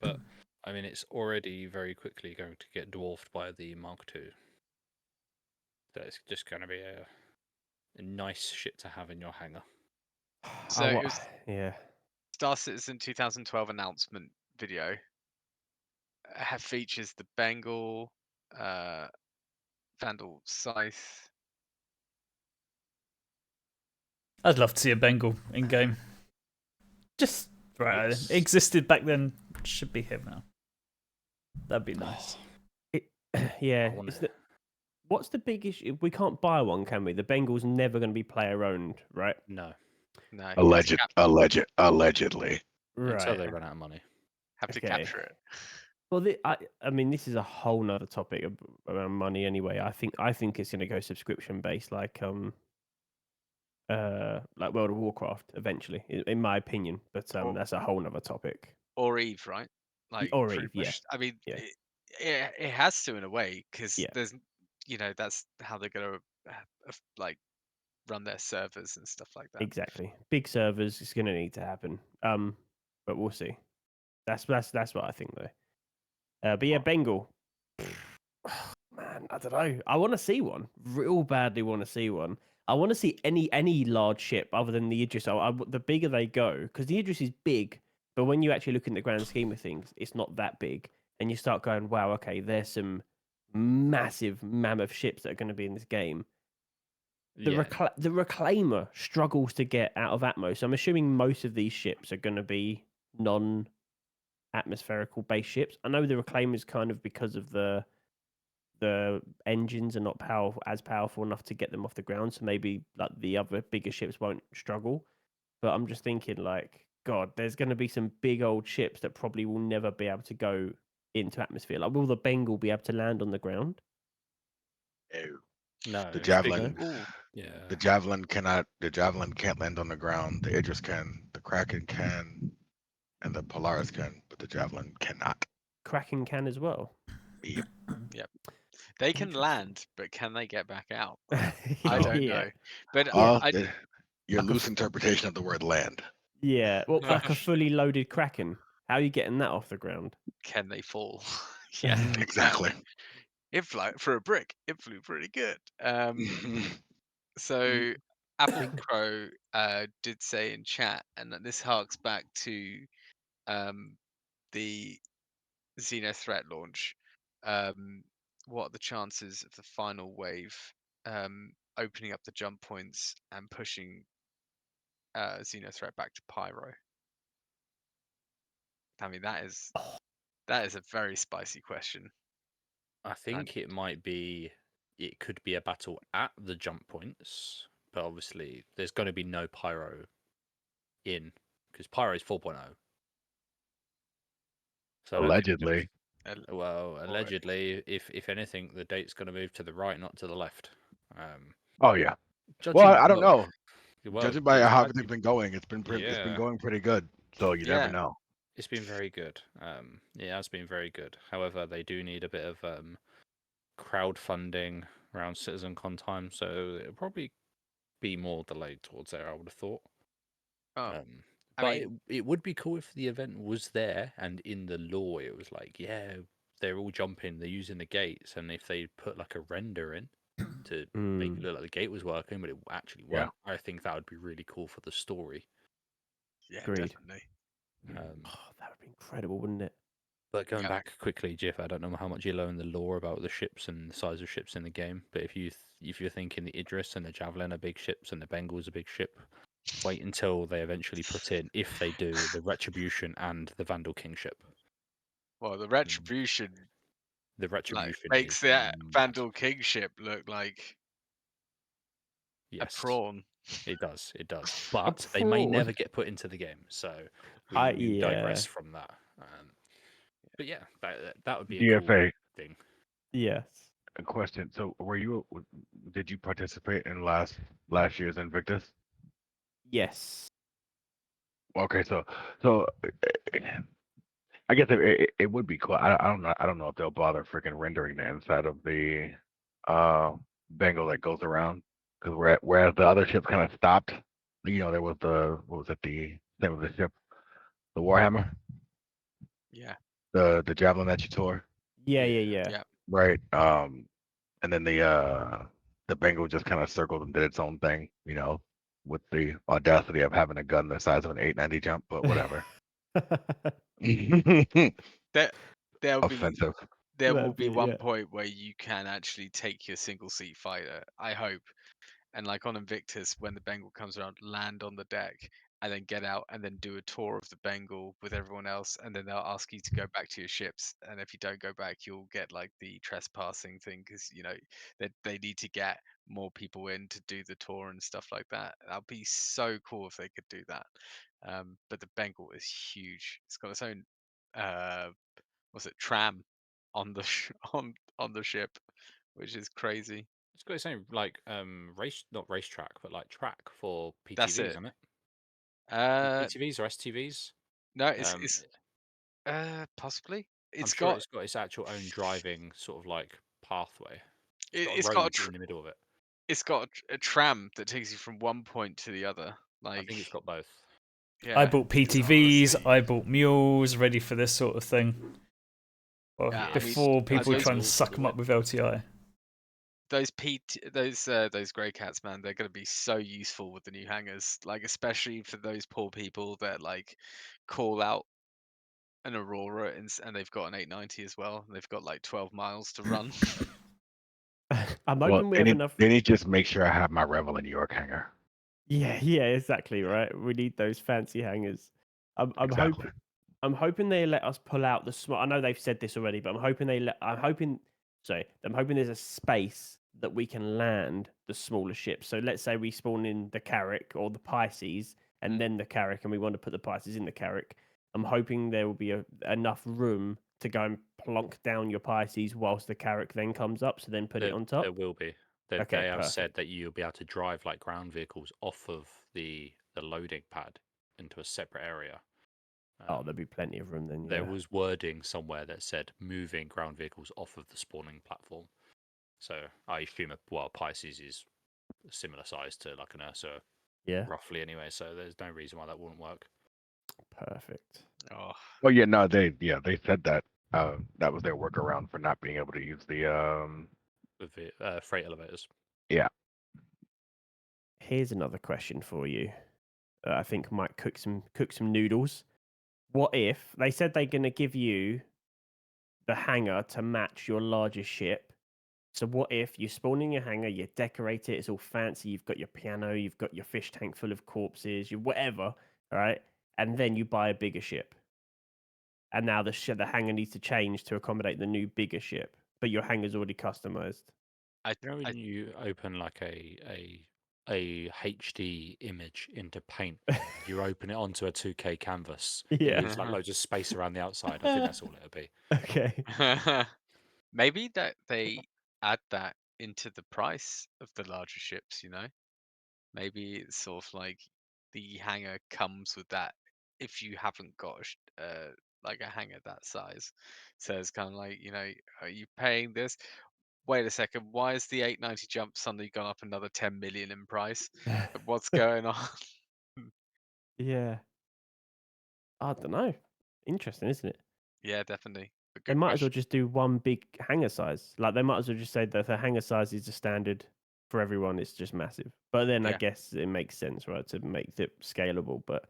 but I mean, it's already very quickly going to get dwarfed by the Mark II. So it's just going to be a nice ship to have in your hangar. So it was yeah. Star Citizen 2012 announcement video. Features the Bengal, Vandal Scythe. I'd love to see a Bengal in game. Just right, Yes. it existed back then. Should be here now. That'd be nice. Yeah. wanna- What's the big issue? We can't buy one, can we? The Bengal's never going to be player owned, right? No, No, Allegedly. until Right. they run out of money. have to Okay. capture it. Well, I mean, this is a whole nother topic around money. Anyway, I think it's going to go subscription based, like World of Warcraft eventually, in my opinion. But Or- that's a whole nother topic. Or Eve, right? Like Or pretty Eve, yeah. much. I mean, Yeah. it has to in a way because Yeah. there's, that's how they're gonna like run their servers and stuff like that. Exactly. Big servers is going to need to happen. But we'll see. That's what I think though. But yeah, Bengal. Man, I don't know. I want to see one. Real badly want to see one. I want to see any large ship other than the Idris. The bigger they go, because the Idris is big, but when you actually look in the grand scheme of things, it's not that big. And you start going, wow, okay, there's some massive mammoth ships that are going to be in this game. The Reclaimer struggles to get out of Atmos. I'm assuming most of these ships are going to be non-atmospherical based ships. I know the Reclaimer is kind of because of the engines are not powerful enough to get them off the ground, so maybe like the other bigger ships won't struggle. But I'm just thinking, like, God, there's going to be some big old ships that probably will never be able to go into atmosphere. Like, will the Bengal be able to land on the ground? No, The it's big. javelin. Yeah. The javelin cannot. The javelin can't land on the ground. The Idris can. The Kraken can, and the Polaris can, but the javelin cannot. Kraken can as well. Yep. They can Interesting. land, but can they get back out? I Yeah. don't know. But Your Like a loose interpretation of the word land. Yeah, well, No. like a fully loaded Kraken. How are you getting that off the ground? can they fall? Yeah, they can. Exactly. It flew for a brick. It flew pretty good. Mhm. So Apple Crow did say in chat, and that this harks back to the Xeno threat launch. What are the chances of the final wave opening up the jump points and pushing Xeno threat back to Pyro? I mean, that is a very spicy question. I think it might be. It could be a battle at the jump points, but obviously there's going to be no pyro in because pyro is 4.0. So I don't think there's gonna Allegedly. be- well, allegedly, if anything, the date's going to move to the right, not to the left. Oh yeah. Judging, Well, I don't know. Well, Judging by it's how actually- everything's been going, it's been Yeah. going pretty good. So you never Yeah. know. It's been very good. It has been very good. However, they do need a bit of crowdfunding around CitizenCon time, so it'll probably be more delayed towards there, I would have thought. Oh, I But mean, it would be cool if the event was there and in the lore it was like, yeah, they're all jumping, they're using the gates, and if they put like a render in to make it look like the gate was working, but it actually Yeah. weren't, I think that would be really cool for the story. yeah, Agreed. definitely. Oh, that would be incredible, wouldn't it? But going Yeah. back quickly, Jeff, I don't know how much you know in the lore about the ships and the size of ships in the game, but if you're thinking the Idris and the Javelin are big ships and the Bengal's a big ship, wait until they eventually put in, if they do, the Retribution and the Vandal Kingship. Well, the Retribution The Retribution makes is the massive. Vandal Kingship look like Yes, a prawn. it does. It does. But they may prawn. never get put into the game, so we Yeah. digress from that. But yeah, that would be a cool DFA, thing. Yes. a question. So, did you participate in last year's Invictus? Yes. Okay, so I guess it would be cool. I don't know if they'll bother freaking rendering the inside of the uh Bengal that goes around, because whereas the other ships kind of stopped. There was what was it, the name of the ship, the Warhammer, Yeah. the javelin that you tore, Yeah. Yeah. right? And then the Bengal just kind of circled and did its own thing, with the audacity of having a gun the size of an 890 jump, but whatever. There, there'll be Offensive. there will That'd be be one yeah. point where you can actually take your single seat fighter, I hope, and like on Invictus, when the Bengal comes around, land on the deck and then get out and then do a tour of the Bengal with everyone else, and then they'll ask you to go back to your ships. And if you don't go back, you'll get like the trespassing thing, because they need to get more people in to do the tour and stuff like that. That'd be so cool if they could do that. But the Bengal is huge. It's got its own what's it, tram on the on the ship, which is crazy. It's got its own like not racetrack, but like track for That's PTVs, it. isn't it? Uh, PTVs or STVs? no, it's Um, it's possibly. I'm It's sure got it's got its actual own driving sort of like pathway. It's it, got a it's got a road in the middle of it. it's got a tram that takes you from one point to the other. I think it's got both. I Yeah, bought it's PTVs, honestly- I bought mules, ready for this sort of thing. Well, Yeah, I mean, before people those try and mules suck will them up win. with LTI. those grey cats, man, they're going to be so useful with the new hangars, like especially for those poor people that like call out an Aurora and they've got an 890 as well. And they've got like 12 miles to run. I'm Well, hoping we have enough. they need to just make sure I have my Revel in New York hangar. Yeah, exactly right. We need those fancy hangers. I'm Exactly. hoping they let us pull out the small. I know they've said this already, but I'm hoping I'm hoping there's a space that we can land the smaller ships. So let's say we spawn in the Carrack or the Pisces, and then the Carrack, and we want to put the Pisces in the Carrack. I'm hoping there will be enough room to go and plonk down your Pisces whilst the Carrack then comes up. So then put it on top. There will be. They Okay, have said perfect. that you'll be able to drive like ground vehicles off of the loading pad into a separate area. Oh, there'll be plenty of room then. There Yeah. was wording somewhere that said moving ground vehicles off of the spawning platform. So I assume Pisces is a similar size to like an Ursa, Yeah. roughly anyway. So there's no reason why that wouldn't work. Perfect. Oh, Well, yeah, no, they said that that was their workaround for not being able to use the With the freight elevators. yeah. Here's another question for you. I think might cook some noodles. What if they said they're going to give you the hangar to match your largest ship? So what if you spawn in your hangar, you decorate it, it's all fancy, you've got your piano, you've got your fish tank full of corpses, you whatever, all right? And then you buy a bigger ship. And now the hangar needs to change to accommodate the new bigger ship, but your hangar's already customized. I You know when you open like a HD image into Paint, you open it onto a 2K canvas. It Yeah. leaves like loads of space around the outside. I think that's all it'll be. Okay. maybe that they add that into the price of the larger ships. Maybe it's sort of like the hangar comes with that if you haven't got like a hangar that size. So it's kind of like, are you paying this? Wait a second, why is the 890 jump suddenly gone up another 10 million in price? What's going on? Yeah. I don't know. Interesting, isn't it? Yeah, definitely. A They good might as well question. just do one big hangar size. Like they might as well just say that the hangar size is the standard for everyone. It's just massive. But then I Yeah. guess it makes sense, right, to make it scalable. But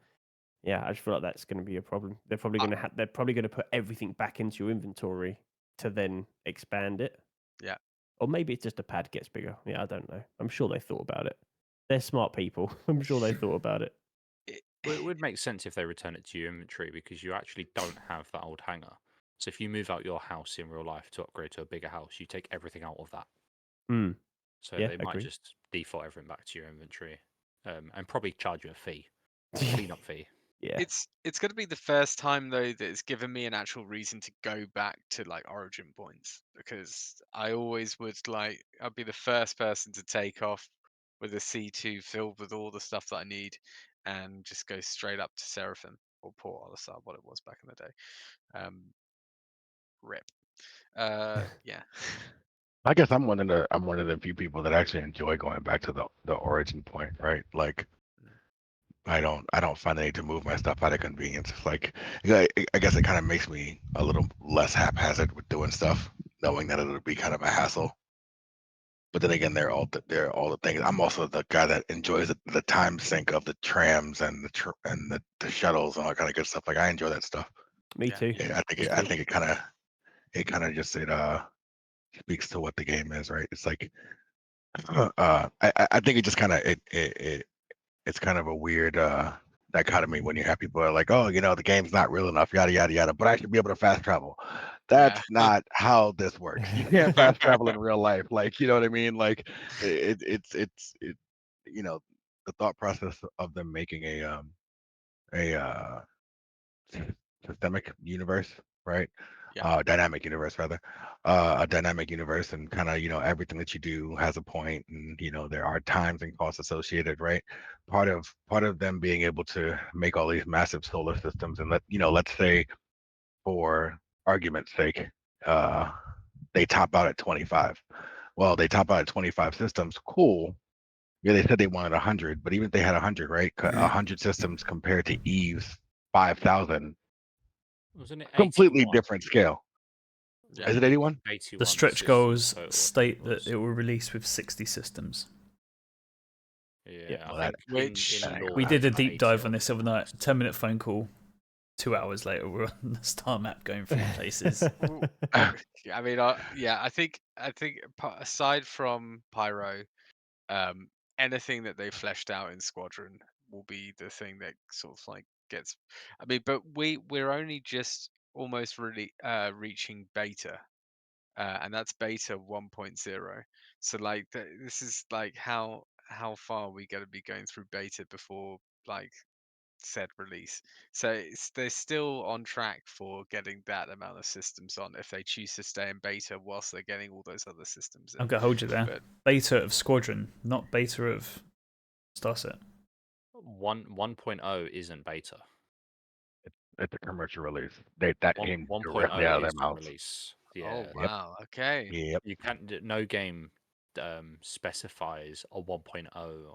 yeah, I just feel like that's going to be a problem. They're probably I- going to they're probably going to put everything back into your inventory to then expand it. Yeah. Or maybe it's just a pad gets bigger. Yeah, I don't know. I'm sure they thought about it. They're smart people. I'm sure they thought about it. Well, it would make sense if they return it to your inventory because you actually don't have that old hangar. So if you move out your house in real life to upgrade to a bigger house, you take everything out of that. Hmm. So Yeah, they might agreed. just default everything back to your inventory, and probably charge you a fee, a cleanup fee. Yeah. It's going to be the first time though that it's given me an actual reason to go back to like origin points, because I always would like I'd be the first person to take off with a C2 filled with all the stuff that I need and just go straight up to Seraphim or Port Olisar, what it was back in the day. Rip. Yeah. I guess I'm one of the few people that actually enjoy going back to the origin point, right? Like I don't find the need to move my stuff out of convenience. It's like I guess it kind of makes me a little less haphazard with doing stuff, knowing that it'll be kind of a hassle. But then again, they're all the things. I'm also the guy that enjoys the time sink of the trams and the shuttles and all that kind of good stuff. Like I enjoy that stuff. Me Yeah. too. Yeah, I think it kind of just speaks to what the game is, right? It's like I think it just kind of it's kind of a weird dichotomy when you have people are like, oh, the game's not real enough, yada yada yada, but I should be able to fast travel. That's not how this works. You can't fast travel in real life. Like, you know what I mean? Like, it the thought process of them making a systemic universe, right? Yeah. Dynamic universe rather, a dynamic universe, and kind of everything that you do has a point, and there are times and costs associated, right? Part of them being able to make all these massive solar systems, and let's say for argument's sake, uh, they top out at 25. Well, they top out at 25 systems. Cool. Yeah, they said they wanted 100, but even if they had 100, right? 100 systems compared to Eve's 5,000. Wasn't it Completely 81? different scale. Yeah. Is it 81? 81 The stretch systems goals total, I think state was. that it will release with 60 systems. Yeah, well, I think which- in law We it's did a about deep 80 dive on odd this overnight. 10-minute phone call. 2 hours later, we're on the star map going through places. I mean, yeah, I think aside from Pyro, anything that they fleshed out in Squadron will be the thing that sort of like gets. I mean, but we're only just almost really reaching beta, and that's beta 1.0. So like this is like how far we got to be going through beta before like said release. So they're still on track for getting that amount of systems on if they choose to stay in beta whilst they're getting all those other systems in. I'm going to hold you there. But Beta of Squadron, not beta of Starset. 1.0 isn't beta. It's a commercial release. That came 1.0 directly out of their is the mouths. release. oh Yeah. wow, okay. Yep. You can't. No game specifies a 1.0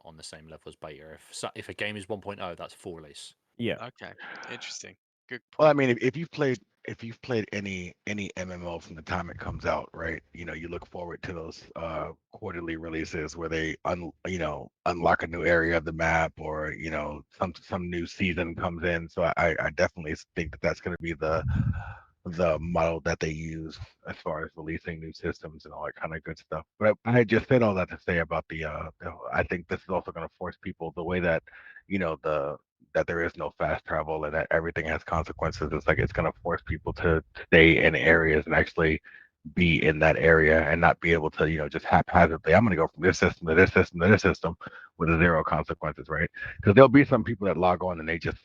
on the same level as beta. If a game is 1.0, that's full release. Yeah. Okay, interesting. Good Well, I point. mean, if you've played any MMO from the time it comes out, right? You look forward to those quarterly releases where they unlock a new area of the map, or some new season comes in. So I definitely think that that's going to be the model that they use as far as releasing new systems and all that kind of good stuff. But I just said all that to say about I think this is also going to force people the way that that there is no fast travel and that everything has consequences. It's like it's going to force people to stay in areas and actually be in that area and not be able to just haphazardly, I'm going to go from this system to this system to this system with zero consequences, right? Because there'll be some people that log on and they just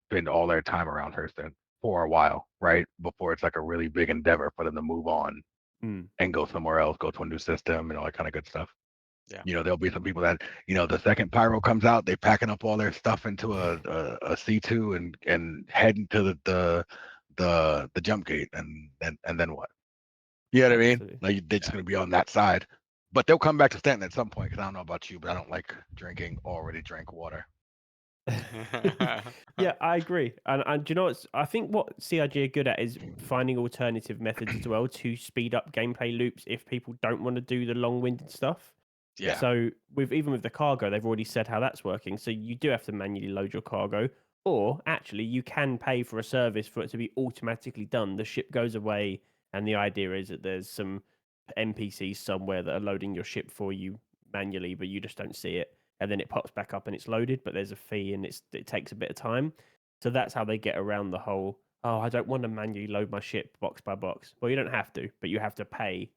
spend all their time around Hurston for a while, right? Before it's like a really big endeavor for them to move on and go somewhere else, go to a new system and all that kind of good stuff. Yeah. There'll be some people that, the second Pyro comes out, they packing up all their stuff into a C2 and heading to the jump gate and then what? You know what I mean? Absolutely. Like they're just gonna be on that side. But they'll come back to Stanton at some point because I don't know about you, but I don't like drinking already drank water. Yeah, I agree. And do you know what? I think what CIG are good at is finding alternative methods as well to speed up gameplay loops if people don't want to do the long-winded stuff. Yeah. So even with the cargo, they've already said how that's working. So you do have to manually load your cargo, or actually you can pay for a service for it to be automatically done. The ship goes away, and the idea is that there's some NPCs somewhere that are loading your ship for you manually, but you just don't see it. And then it pops back up and it's loaded, but there's a fee and it takes a bit of time. So that's how they get around the whole, oh, I don't want to manually load my ship box by box. Well, you don't have to, but you have to pay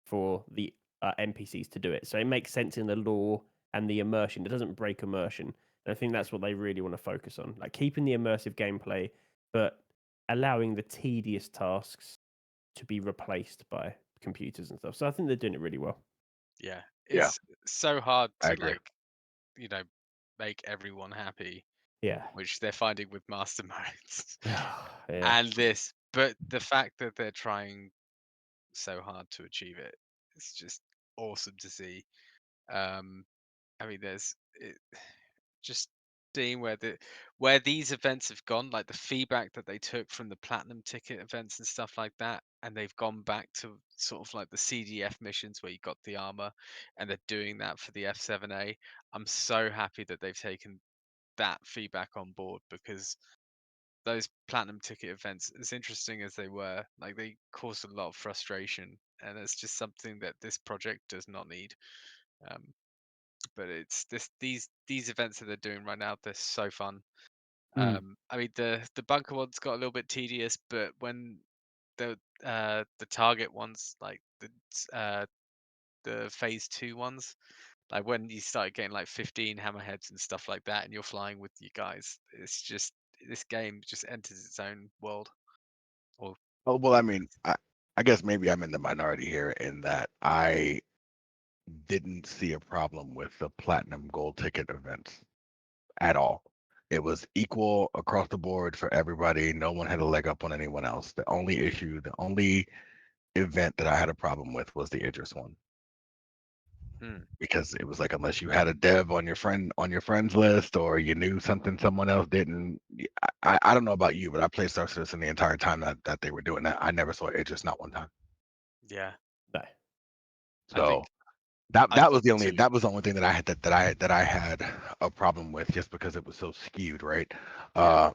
for the NPCs to do it. So it makes sense in the lore and the immersion. It doesn't break immersion. And I think that's what they really want to focus on, like keeping the immersive gameplay, but allowing the tedious tasks to be replaced by computers and stuff. So I think they're doing it really well. Yeah, Yeah, it's so hard I to agree. make everyone happy, Yeah. which they're finding with master modes Yeah. and this. But the fact that they're trying so hard to achieve it, it's just awesome to see. I mean, just seeing where these events have gone, like the feedback that they took from the platinum ticket events and stuff like that, and they've gone back to sort of like the CDF missions where you got the armor, and they're doing that for the F7A. I'm so happy that they've taken that feedback on board, because those platinum ticket events, as interesting as they were, like they caused a lot of frustration, and it's just something that this project does not need. Um, but it's these events that they're doing right now, they're so fun. I mean, the bunker ones got a little bit tedious, but when the target ones, like the phase 2 ones, like when you start getting like 15 hammerheads and stuff like that, and you're flying with you guys, it's just, this game just enters its own world. Or Oh, well, I mean, I guess maybe I'm in the minority here in that I didn't see a problem with the platinum gold ticket events at all. It was equal across the board for everybody. No one had a leg up on anyone else. The only event that I had a problem with was the Idris one. Because it was like, unless you had a dev on your friends list, or you knew something someone else didn't. I don't know about you, but I played Star Citizen the entire time that they were doing that. I never saw Idris, not one time. yeah, No. I think So that I was the only too. thing that I had that I had a problem with, just because it was so skewed, right? Yeah.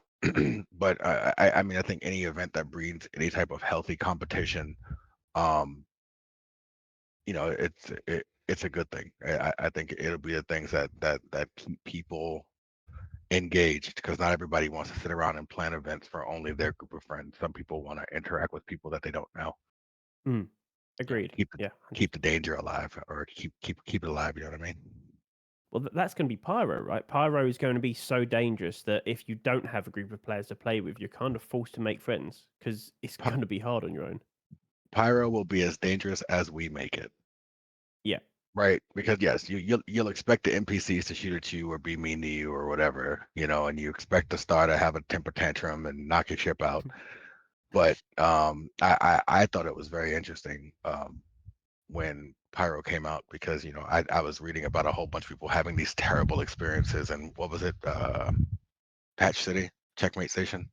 But I mean, I think any event that breeds any type of healthy competition, it's a good thing. I think it'll be the things that keep people engaged, because not everybody wants to sit around and plan events for only their group of friends. Some people want to interact with people that they don't know. Agreed. Keep Yeah. keep the danger alive, or keep it alive. You know what I mean? Well, that's going to be Pyro, right? Pyro is going to be so dangerous that if you don't have a group of players to play with, you're kind of forced to make friends, because it's Py- going to be hard on your own. Pyro will be as dangerous as we make it. Yeah. Right, because yes, you'll expect the NPCs to shoot at you or be mean to you or whatever, and you expect the star to have a temper tantrum and knock your ship out. But I thought it was very interesting when Pyro came out, because I was reading about a whole bunch of people having these terrible experiences, and what was it, Patch City, Checkmate Station,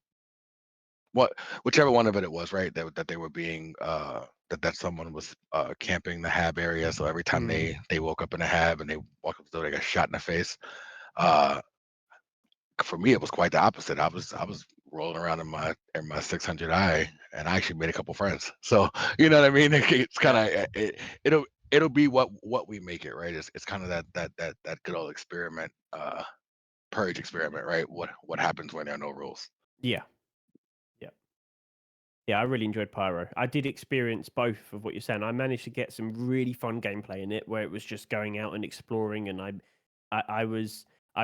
whichever one of it was, right? That they were being that someone was camping the hab area. So every time they woke up in a hab and they walked up the door, they got shot in the face. For me, it was quite the opposite. I was rolling around in my 600i, and I actually made a couple friends. So you know what I mean? It's kind of it'll be what we make it, right? It's kind of that good old experiment, purge experiment, right? What happens when there are no rules? Yeah. Yeah, I really enjoyed Pyro. I did experience both of what you're saying. I managed to get some really fun gameplay in it, where it was just going out and exploring, and I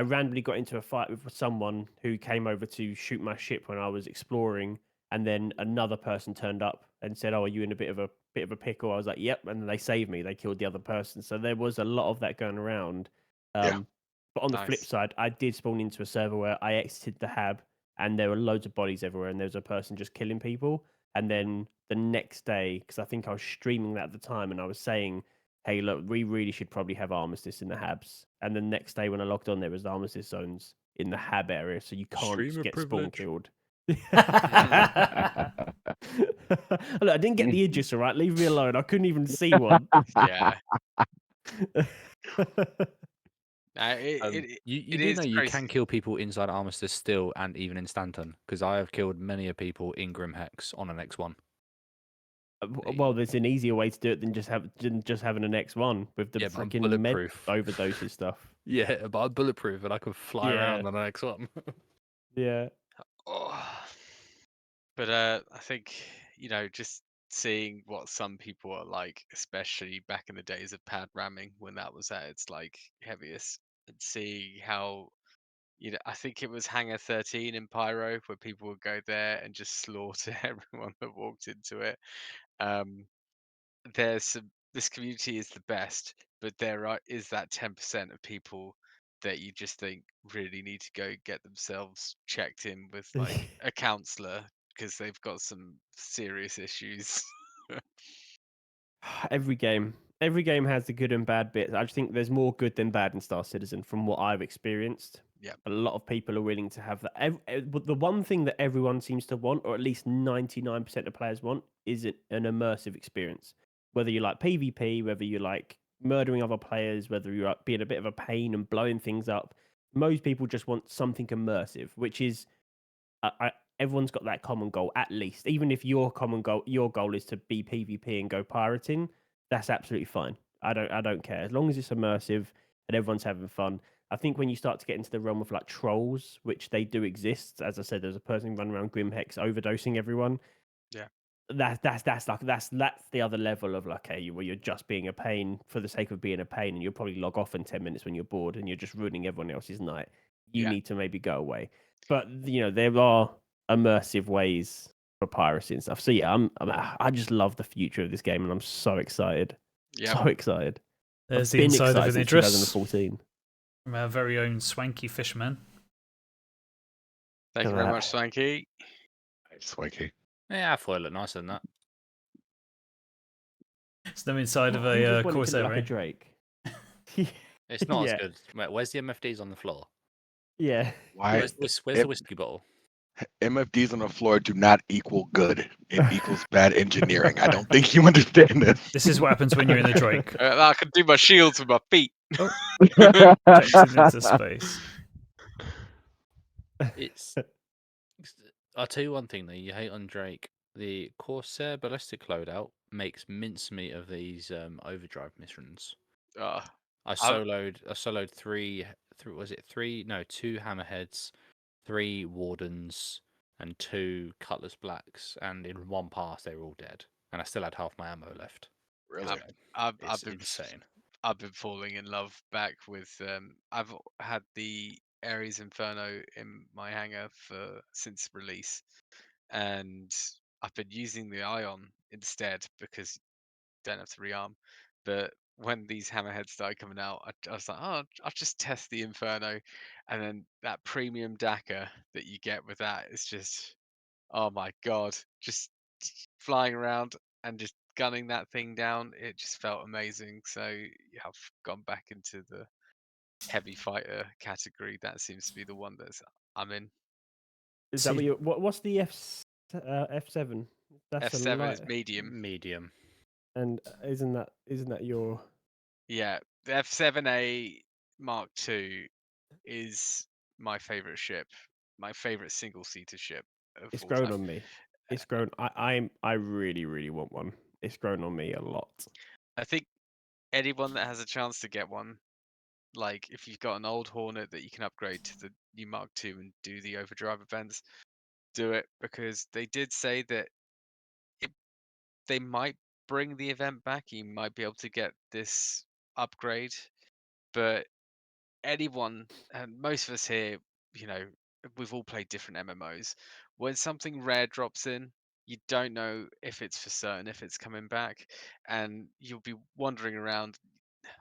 randomly got into a fight with someone who came over to shoot my ship when I was exploring, and then another person turned up and said, "Oh, are you in a bit of a pickle?" I was like, "Yep," and they saved me. They killed the other person. So there was a lot of that going around. Yeah. But on the flip Nice. side, I did spawn into a server where I exited the hab, and there were loads of bodies everywhere, and there was a person just killing people. And then the next day, because I think I was streaming that at the time, and I was saying, "Hey, look, we really should probably have armistice in the habs." And the next day, when I logged on, there was armistice zones in the hab area, so you can't Streamer get spawn privilege. killed. Look, I didn't get the Aegis, all right? Leave me alone. I couldn't even see one. Yeah. You it do is know you crazy. can kill people inside Armistice still, and even in Stanton, because I have killed many of people in Grim Hex on an X1. Well, there's an easier way to do it than just having an X1 with the Yeah, but I'm freaking med bulletproof. overdoses stuff. Yeah, but I'm bulletproof and I can fly around on an X1. Yeah. Oh. But I think, just seeing what some people are like, especially back in the days of pad ramming when that was at its like heaviest, and seeing how I think it was Hangar 13 in Pyro, where people would go there and just slaughter everyone that walked into it. This community is the best, but is that 10% of people that you just think really need to go get themselves checked in with like a counselor because they've got some serious issues. Every game has the good and bad bits. I just think there's more good than bad in Star Citizen from what I've experienced. Yeah. A lot of people are willing to have that. The one thing that everyone seems to want, or at least 99% of players want, is an immersive experience. Whether you like PvP, whether you like murdering other players, whether you're being a bit of a pain and blowing things up, most people just want something immersive, which is everyone's got that common goal at least. Even if your goal is to be PvP and go pirating, that's absolutely fine. I don't care as long as it's immersive and everyone's having fun. I think when you start to get into the realm of like trolls, which they do exist, as I said, there's a person running around Grimhex overdosing everyone. Yeah. That's the other level of like, okay, where you're just being a pain for the sake of being a pain, and you'll probably log off in 10 minutes when you're bored and you're just ruining everyone else's night. You need to maybe go away. But there are immersive ways for piracy and stuff. So yeah, I just love the future of this game, and I'm so excited. Yeah. So excited. There's I've the been inside of excited an since Idris 2014. from our very own Swanky Fisherman. Thank you very much, Swanky. Swanky. Yeah, I thought it looked nicer than that. It's no inside of I a just want it to Corsair, look like a right? Drake. It's not Yeah. as good. Wait, where's the MFDs on the floor? Yeah. Why? Where's the whiskey bottle? MFDs on the floor do not equal good. It equals bad engineering. I don't think you understand this. This is what happens when you're in a Drake. I can do my shields with my feet. Projected into space. I'll tell you one thing though. You hate on Drake. The Corsair ballistic loadout makes mincemeat of these overdrive missions. I soloed two hammerheads, 3 wardens, and 2 cutlass blacks, and in one pass they were all dead, and I still had half my ammo left. Really? It's insane. I've been falling in love back with. I've had the Ares Inferno in my hangar since release, and I've been using the Ion instead because you don't have to rearm. But when these hammerheads started coming out, I was like, oh, I'll just test the Inferno, and then that premium DACA that you get with that is just, oh my god, just flying around and just gunning that thing down. It just felt amazing. So yeah, I've gone back into the heavy fighter category. That seems to be the one I'm in. Is that what's the F7? That's F7 is medium. Medium. And isn't that your? Yeah, the F7A Mark II is my favorite ship, my favorite single-seater ship of It's all grown time. on me. It's grown. I really, really want one. It's grown on me a lot. I think anyone that has a chance to get one, like if you've got an old Hornet that you can upgrade to the new Mark II and do the Overdrive events, do it, because they did say that they might bring the event back. You might be able to get this upgrade, but anyone, and most of us here, we've all played different MMOs. When something rare drops in, you don't know if it's for certain, if it's coming back, and you'll be wandering around.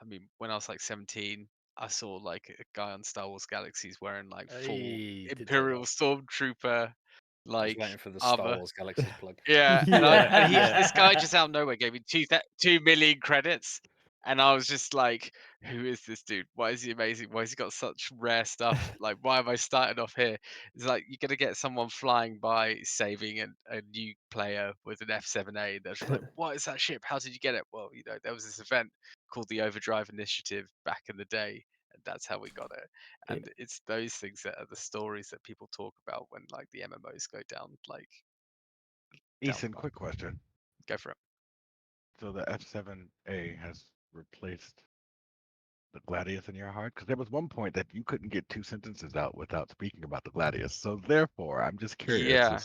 I mean, when I was like 17, I saw like a guy on Star Wars Galaxies wearing like full Imperial Stormtrooper, I was like waiting for the armor. Star Wars Galaxies plug. Yeah, Yeah. this guy just out of nowhere gave me 2 million credits, and I was just like, "Who is this dude? Why is he amazing? Why has he got such rare stuff? Like, why am I starting off here?" It's like you're gonna get someone flying by saving a new player with an F7A. They're just like, "What is that ship? How did you get it?" Well, there was this event called the Overdrive Initiative back in the day, and that's how we got it. And it's those things that are the stories that people talk about when like the MMOs go down like. Ethan, quick question. Go for it. So the F7A has replaced the Gladius in your heart? Because there was one point that you couldn't get 2 sentences out without speaking about the Gladius. So therefore, I'm just curious. Yeah.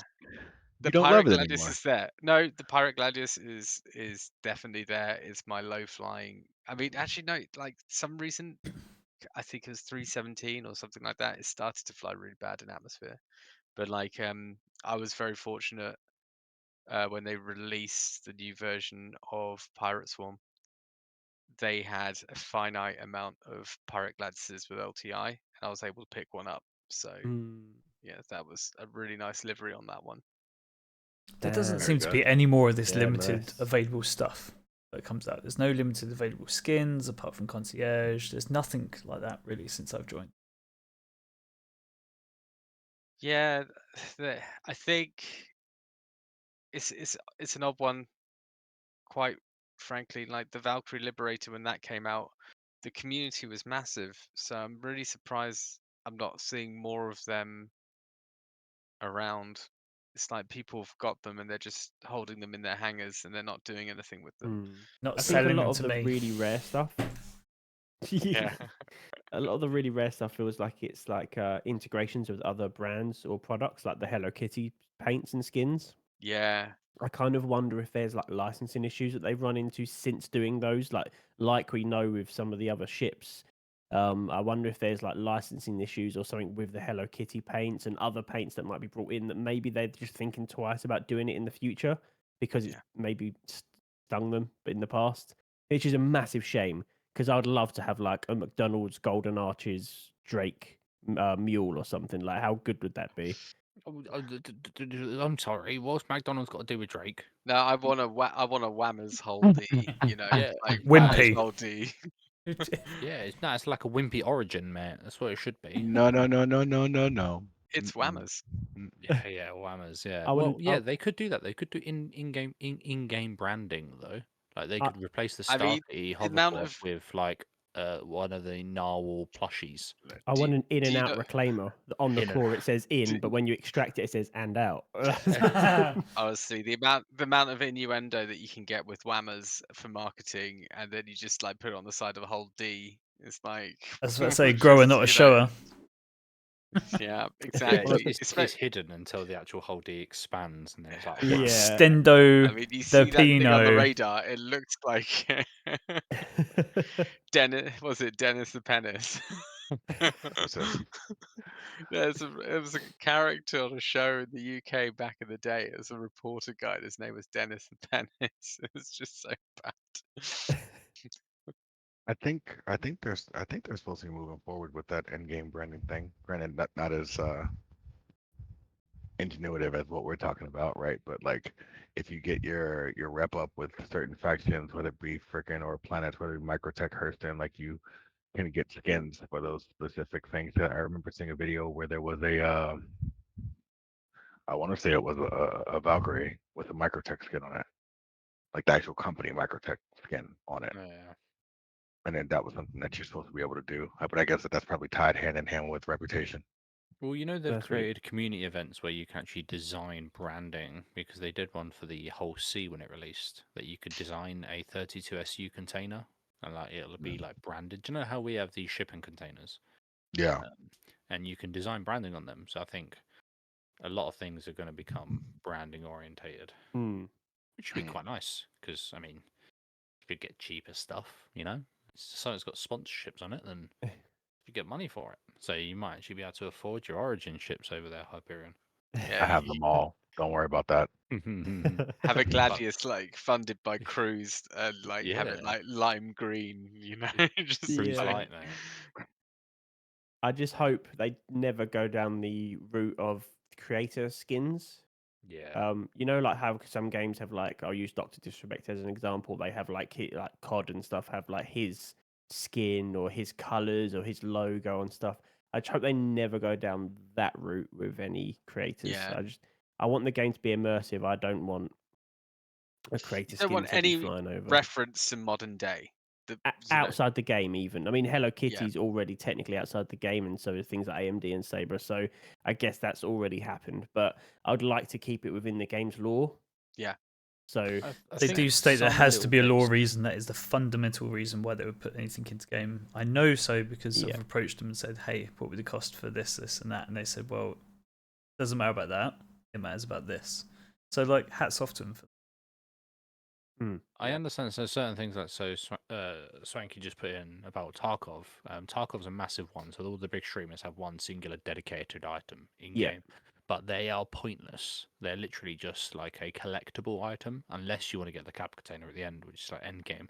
You don't love it Gladius anymore. is there. No, the Pirate Gladius is definitely there. It's my low flying. I mean, actually, no. Like some reason, I think it was 317 or something like that. It started to fly really bad in atmosphere, but like I was very fortunate when they released the new version of Pirate Swarm. They had a finite amount of pirate gladiators with LTI, and I was able to pick one up. So yeah, that was a really nice livery on that one. There doesn't Damn. seem to be any more of this Yeah, limited nice. available stuff that comes out. There's no limited available skins apart from Concierge. There's nothing like that really since I've joined. Yeah, I think it's an odd one, quite frankly. Like the Valkyrie Liberator, when that came out, the community was massive. So I'm really surprised I'm not seeing more of them around. It's like people have got them and they're just holding them in their hangars and they're not doing anything with them. Not I think a selling lot them of to the me. really rare stuff. Yeah. A lot of the really rare stuff feels like it's like integrations with other brands or products, like the Hello Kitty paints and skins. Yeah. I kind of wonder if there's like licensing issues that they've run into since doing those, like we know with some of the other ships. I wonder if there's like licensing issues or something with the Hello Kitty paints and other paints that might be brought in that maybe they're just thinking twice about doing it in the future because it's maybe stung them in the past, which is a massive shame because I'd love to have like a McDonald's Golden Arches Drake mule or something. Like, how good would that be? I'm sorry. What's McDonald's got to do with Drake? No, I want a Whammers whole D, Yeah, like Wimpy. whole D. yeah. It's like a wimpy origin, mate. That's what it should be. No. It's Mm-mm. Whammers. Yeah, whammers. Yeah. I Well, wouldn't. yeah, they could do that. They could do in-game branding though. Like they could replace the I mean, Starkey the amount hoverpod of with like one of the narwhal plushies. I want an in do and you out know? reclaimer. On the In and core it says in, Do, but when you extract it, it says and out. honestly, the amount of innuendo that you can get with Whammers for marketing, and then you just like put it on the side of a whole D. It's like I was about to say, grower, not a shower. Yeah, Yeah, exactly. it's hidden until the actual whole D expands, and then it's like, Yeah. Stendo I mean, you the see that thing on the Pinot. radar, it looks like Dennis. Was it Dennis the Penis? What's this? It was a character on a show in the UK back in the day. It was a reporter guy. His name was Dennis the Penis. It was just so bad. I think they're supposed to be moving forward with that end game branding thing. Granted, not as ingenuitive as what we're talking about, right? But like, if you get your rep up with certain factions, whether it be frickin' or planets, whether it be Microtech, Hurston, like you can get skins for those specific things. I remember seeing a video where there was I want to say it was a Valkyrie with a Microtech skin on it, like the actual company Microtech skin on it. yeah. And then that was something that you're supposed to be able to do. But I guess that's probably tied hand in hand with reputation. Well, you know they've That's really- created community events where you can actually design branding because they did one for the whole sea when it released. That you could design a 32SU container and like it'll be like branded. Do you know how we have these shipping containers? Yeah. And you can design branding on them. So I think a lot of things are going to become branding orientated, Hmm. which should be quite nice because I mean, you could get cheaper stuff. You know, so it's got sponsorships on it, then you get money for it. So you might actually be able to afford your Origin ships over there, Hyperion. Yeah, I have them all. Don't worry about that. have a Gladius like funded by Cruise and like have it Yeah. like lime green, you know, just Cruise Yeah. light, mate. I just hope they never go down the route of creator skins. Yeah. You know, like how some games have like, I'll use Doctor Disrespect as an example. They have like like COD and stuff have like his skin or his colors or his logo and stuff. I just hope they never go down that route with any creators. Yeah. I want the game to be immersive. I don't want a creator Don't skin want to be any flying over. reference to modern day. You know, Outside the game, even. I mean, Hello Kitty's already technically outside the game, and so are things like AMD and Saber. So I guess that's already happened. But I'd like to keep it within the game's lore. Yeah. So I They think do state there some has to little be a law bits- reason. That is the fundamental reason why they would put anything into game. I know so because Yeah. I've approached them and said, "Hey, what would the cost for this, this, and that?" And they said, "Well, it doesn't matter about that. It matters about this." So, like, hats off to them. I Yeah. understand. So certain things like Swanky just put in about Tarkov. Tarkov's a massive one, so all the big streamers have one singular dedicated item in Yeah. game, but they are pointless. They're literally just like a collectible item, unless you want to get the cap container at the end, which is like end game.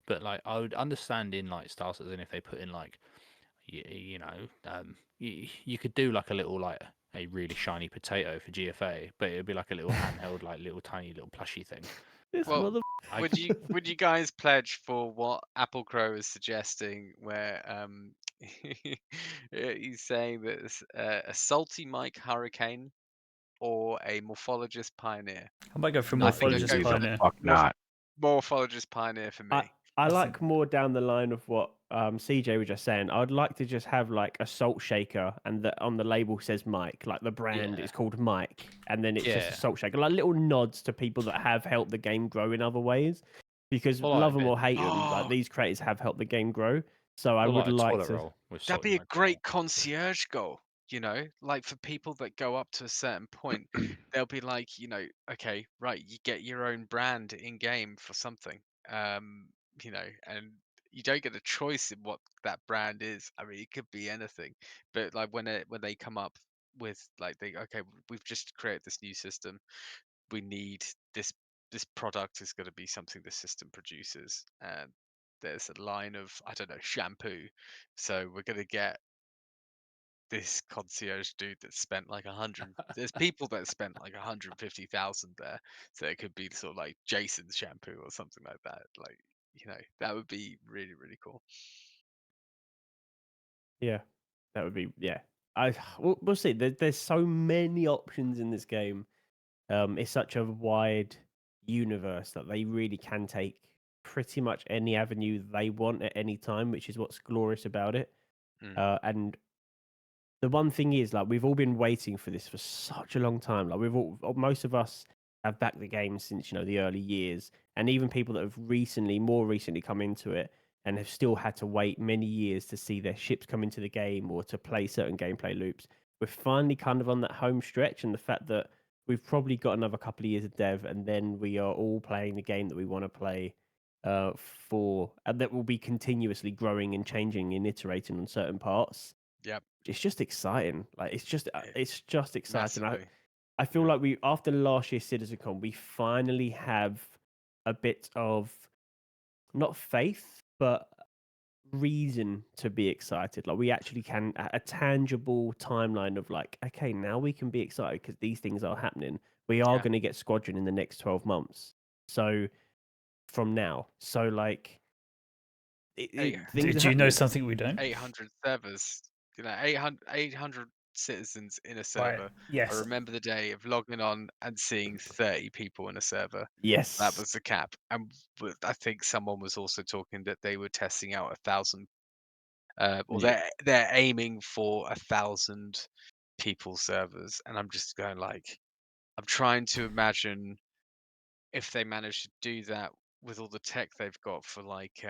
But like I would understand in like Star Citizen if they put in like you could do like a little like a really shiny potato for GFA, but it'd be like a little handheld, like little tiny little plushy thing. This Well, mother. I would you guys pledge for what Apple Crow is suggesting, where he's saying that it's a salty Mike Hurricane or a morphologist pioneer? I might go for I think I'd Morphologist go for Pioneer. Fuck Morph- not. morphologist pioneer for me. I I like think- more down the line of what CJ was just saying. I would like to just have like a salt shaker, and on the label says Mike, like the brand Yeah. is called Mike, and then it's just Yeah. a salt shaker, like little nods to people that have helped the game grow in other ways. Because Well, like love a them bit- or hate them, Oh. like these creators have helped the game grow. So I Or would like a like toilet to. roll with That'd salt be in a it. great concierge goal, like for people that go up to a certain point, they'll be like, okay, right, you get your own brand in game for something, and you don't get a choice in what that brand is. I mean, it could be anything, but like when they come up with like we've just created this new system, we need this product is going to be something the system produces, and there's a line of, I don't know, shampoo, so we're going to get this concierge dude that spent like 100. There's people that spent like 150,000 there, so it could be sort of like Jason's shampoo or something like that. Like, that would be really, really cool. Yeah, that would be we'll see. There's so many options in this game. It's such a wide universe that they really can take pretty much any avenue they want at any time, which is what's glorious about it. And the one thing is, like, we've all been waiting for this for such a long time. Like, most of us have backed the game since the early years, and even people that have more recently come into it and have still had to wait many years to see their ships come into the game or to play certain gameplay loops. We're finally kind of on that home stretch, and the fact that we've probably got another couple of years of dev, and then we are all playing the game that we want to play and that will be continuously growing and changing and iterating on certain parts. Yep. It's just exciting. Like it's just exciting. Massively. I feel Yeah. like we, after last year's CitizenCon, we finally have a bit of not faith, but reason to be excited. Like we actually can a tangible timeline of like, okay, now we can be excited because these things are happening. We are Yeah. going to get Squadron in the next 12 months. So from now, so like, Hey, things Do are you know happening. something we don't? 800 servers, 800 citizens in a server. Right. Yes. I remember the day of logging on and seeing 30 people in a server. Yes, That was the cap. And I think someone was also talking that they were testing out 1,000, or Yeah. they're aiming for 1,000 people servers. And I'm just going like, I'm trying to imagine if they manage to do that with all the tech they've got for like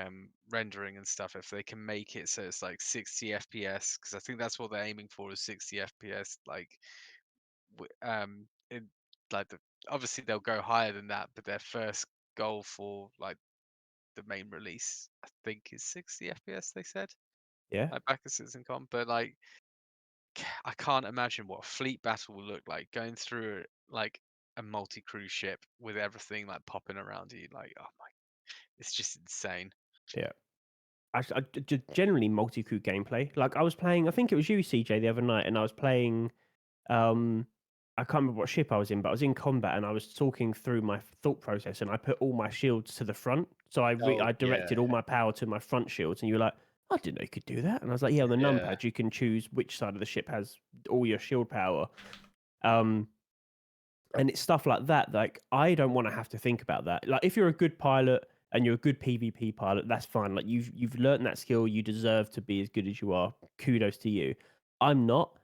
rendering and stuff, if they can make it so it's like 60 FPS, because I think that's what they're aiming for, is 60 FPS. Like, in like obviously they'll go higher than that, but their first goal for like the main release, I think, is 60 FPS. They said, Yeah. like back at CitizenCon, but like I can't imagine what a fleet battle will look like going through like a multi-crew ship with everything like popping around you. Like, oh my, it's just insane. Yeah. Generally multi-crew gameplay. Like I was playing, I think it was you, CJ, the other night, and I was playing. I can't remember what ship I was in, but I was in combat, and I was talking through my thought process, and I put all my shields to the front. So I directed all my power to my front shields, and you were like, I didn't know you could do that. And I was like, yeah, on the numpad you can choose which side of the ship has all your shield power. And it's stuff like that. Like I don't want to have to think about that. Like if you're a good pilot and you're a good PvP pilot, that's fine. Like you've learned that skill, you deserve to be as good as you are. Kudos to you. I'm not.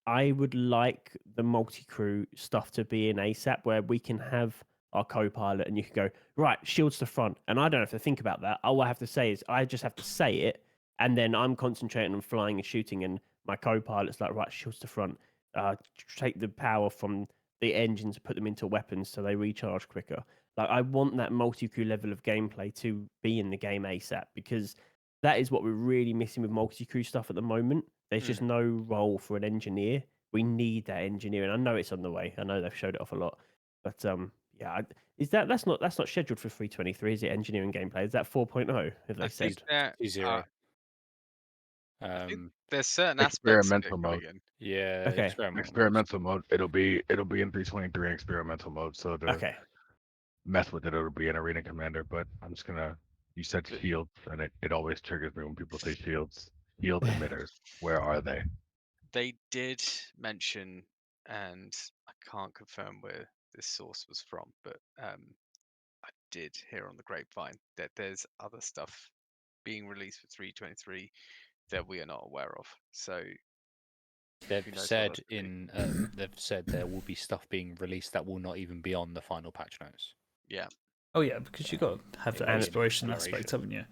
I would like the multi-crew stuff to be in ASAP where we can have our co-pilot and you can go, right, shields to front. And I don't have to think about that. All I have to say is I just have to say it, and then I'm concentrating on flying and shooting, and my co-pilot's like, right, shields to front. Take the power from the engines, put them into weapons so they recharge quicker. Like, I want that multi-crew level of gameplay to be in the game ASAP, because that is what we're really missing with multi-crew stuff at the moment. There's just no role for an engineer. We need that engineer, and I know it's on the way. I know they've showed it off a lot, but yeah, that's not scheduled for 3.23, is it? Engineering gameplay, is that 4.0? Have they I said? think that 2.0. I think there's certain aspects of it Experimental coming mode. in. Yeah, Okay. experimental mode. It'll be in 3.23 experimental mode. So to Okay. mess with it, it'll be an arena commander. But I'm just gonna. You said shields, and it always triggers me when people say shields. Shield emitters. Where are they? They did mention, and I can't confirm where this source was from, but I did hear on the grapevine that there's other stuff being released for 3.23 that we are not aware of. So They've who knows what said that's gonna be. they've said there will be stuff being released that will not even be on the final patch notes. Yeah. Oh yeah, because you got to have the And exploration exploration. aspect, haven't you?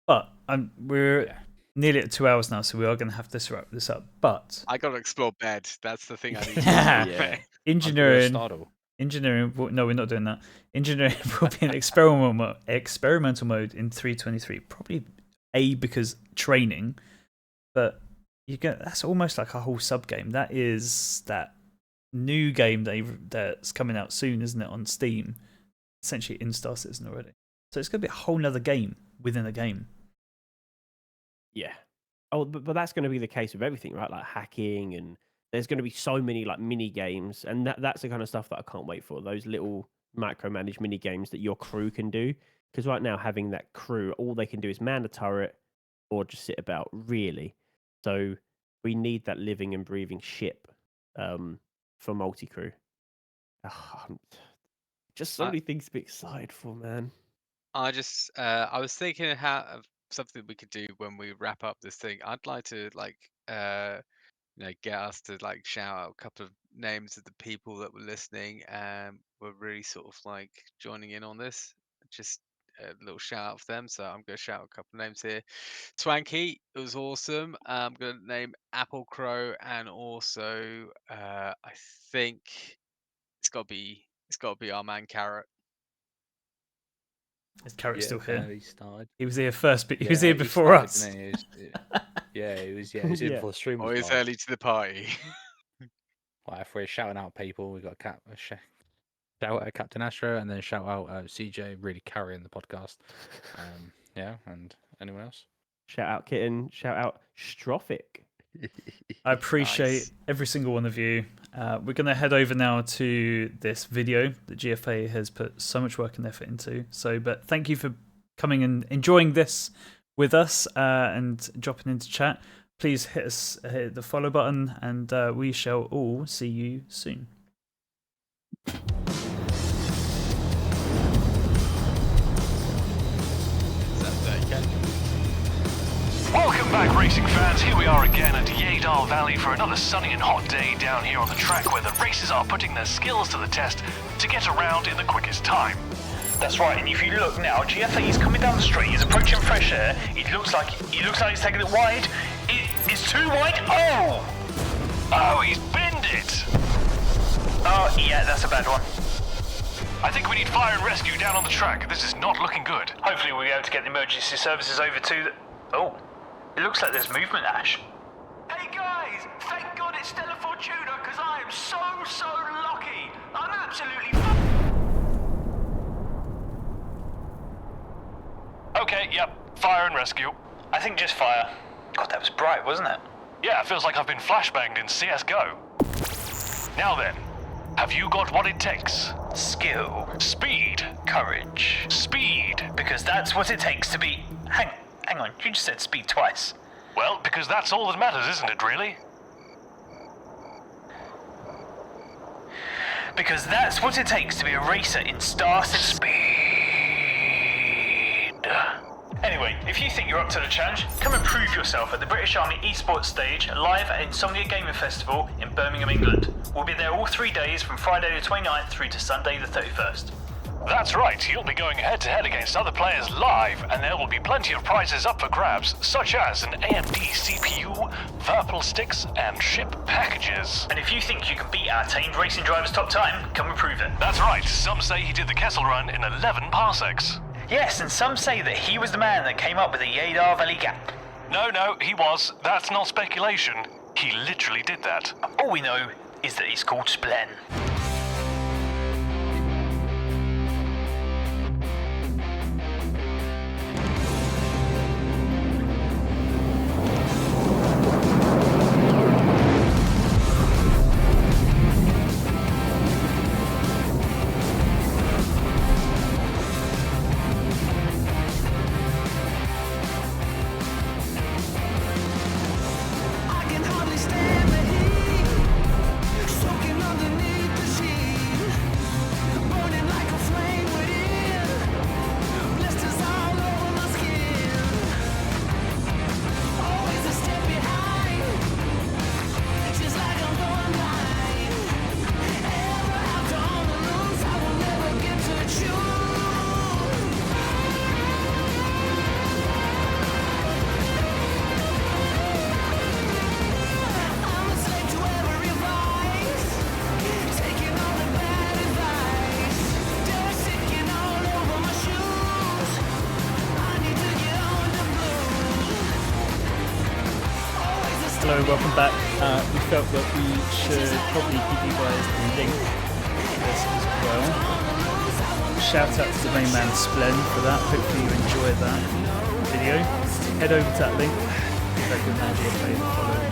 But we're Yeah. nearly at 2 hours now, so we are going to have to wrap this up. But I got to explore bed. That's the thing I need to Yeah. do. Yeah. engineering, no, we're not doing that. Engineering will be an experimental mode in 3.23. Probably because training, but that's almost like a whole sub game. That is that new game that's coming out soon, isn't it, on Steam? Essentially in Star Citizen already. So it's going to be a whole nother game within a game. Yeah. Oh, but that's going to be the case with everything, right? Like hacking, and there's going to be so many like mini games, and that's the kind of stuff that I can't wait for. Those little micromanaged mini games that your crew can do. Because right now, having that crew, all they can do is man a turret or just sit about, really. So we need that living and breathing ship for multi-crew. Just so many things to be excited for, man. I was thinking of something we could do when we wrap up this thing. I'd like to get us to shout out a couple of names of the people that were listening and were really sort of joining in on this. Just a little shout out for them. So I'm going to shout out a couple of names here. Twanky, it was awesome. I'm going to name Apple Crow, and also I think it's got to be our man Carrot. Is Carrot still here? He started. He was here first, but he was here before us. He was here before the stream was Always live. early to the party. Well, if we're shouting out people, we've got shout out Captain Astro, and then shout out CJ, really carrying the podcast. And anyone else? Shout out Kitten. Shout out Strophic. I appreciate Nice. every single one of you. We're going to head over now to this video that GFA has put so much work and effort into. But thank you for coming and enjoying this with us and dropping into chat. Please hit the follow button, and we shall all see you soon. Welcome back, racing fans. Here we are again at Yadal Valley for another sunny and hot day down here on the track, where the racers are putting their skills to the test to get around in the quickest time. That's right, and if you look now, GFA is coming down the straight. He's approaching fresh air. It looks like he's taking it wide. It's too wide. Oh, he's binned it. Oh, yeah, that's a bad one. I think we need fire and rescue down on the track. This is not looking good. Hopefully we'll be able to get the emergency services over to the... Oh, it looks like there's movement, Ash. Hey guys, thank God it's Stella Fortuna, because I am so lucky. I'm absolutely Okay, yep. Fire and rescue. I think just fire. God, that was bright, wasn't it? Yeah, it feels like I've been flashbanged in CSGO. Now then, have you got what it takes? Skill. Speed. Courage. Speed. Because that's what it takes to be... Hang on, you just said speed twice. Well, because that's all that matters, isn't it, really? Because that's what it takes to be a racer in Star Citizen. Speed. Anyway, if you think you're up to the challenge, come and prove yourself at the British Army Esports stage live at Insomnia Gaming Festival in Birmingham, England. We'll be there all 3 days from Friday the 29th through to Sunday the 31st. That's right, you'll be going head-to-head against other players live, and there will be plenty of prizes up for grabs, such as an AMD CPU, Virpil sticks, and ship packages. And if you think you can beat our tamed racing driver's top time, come and prove it. That's right, some say he did the Kessel Run in 11 parsecs. Yes, and some say that he was the man that came up with the Yadar Valley Gap. No, he was. That's not speculation. He literally did that. All we know is that he's called Splen. Hello, welcome back. We felt that we should probably give you guys the link to this as well. Shout out to the main man Splen for that. Hopefully you enjoyed that video. Head over to that link. Very good man, follow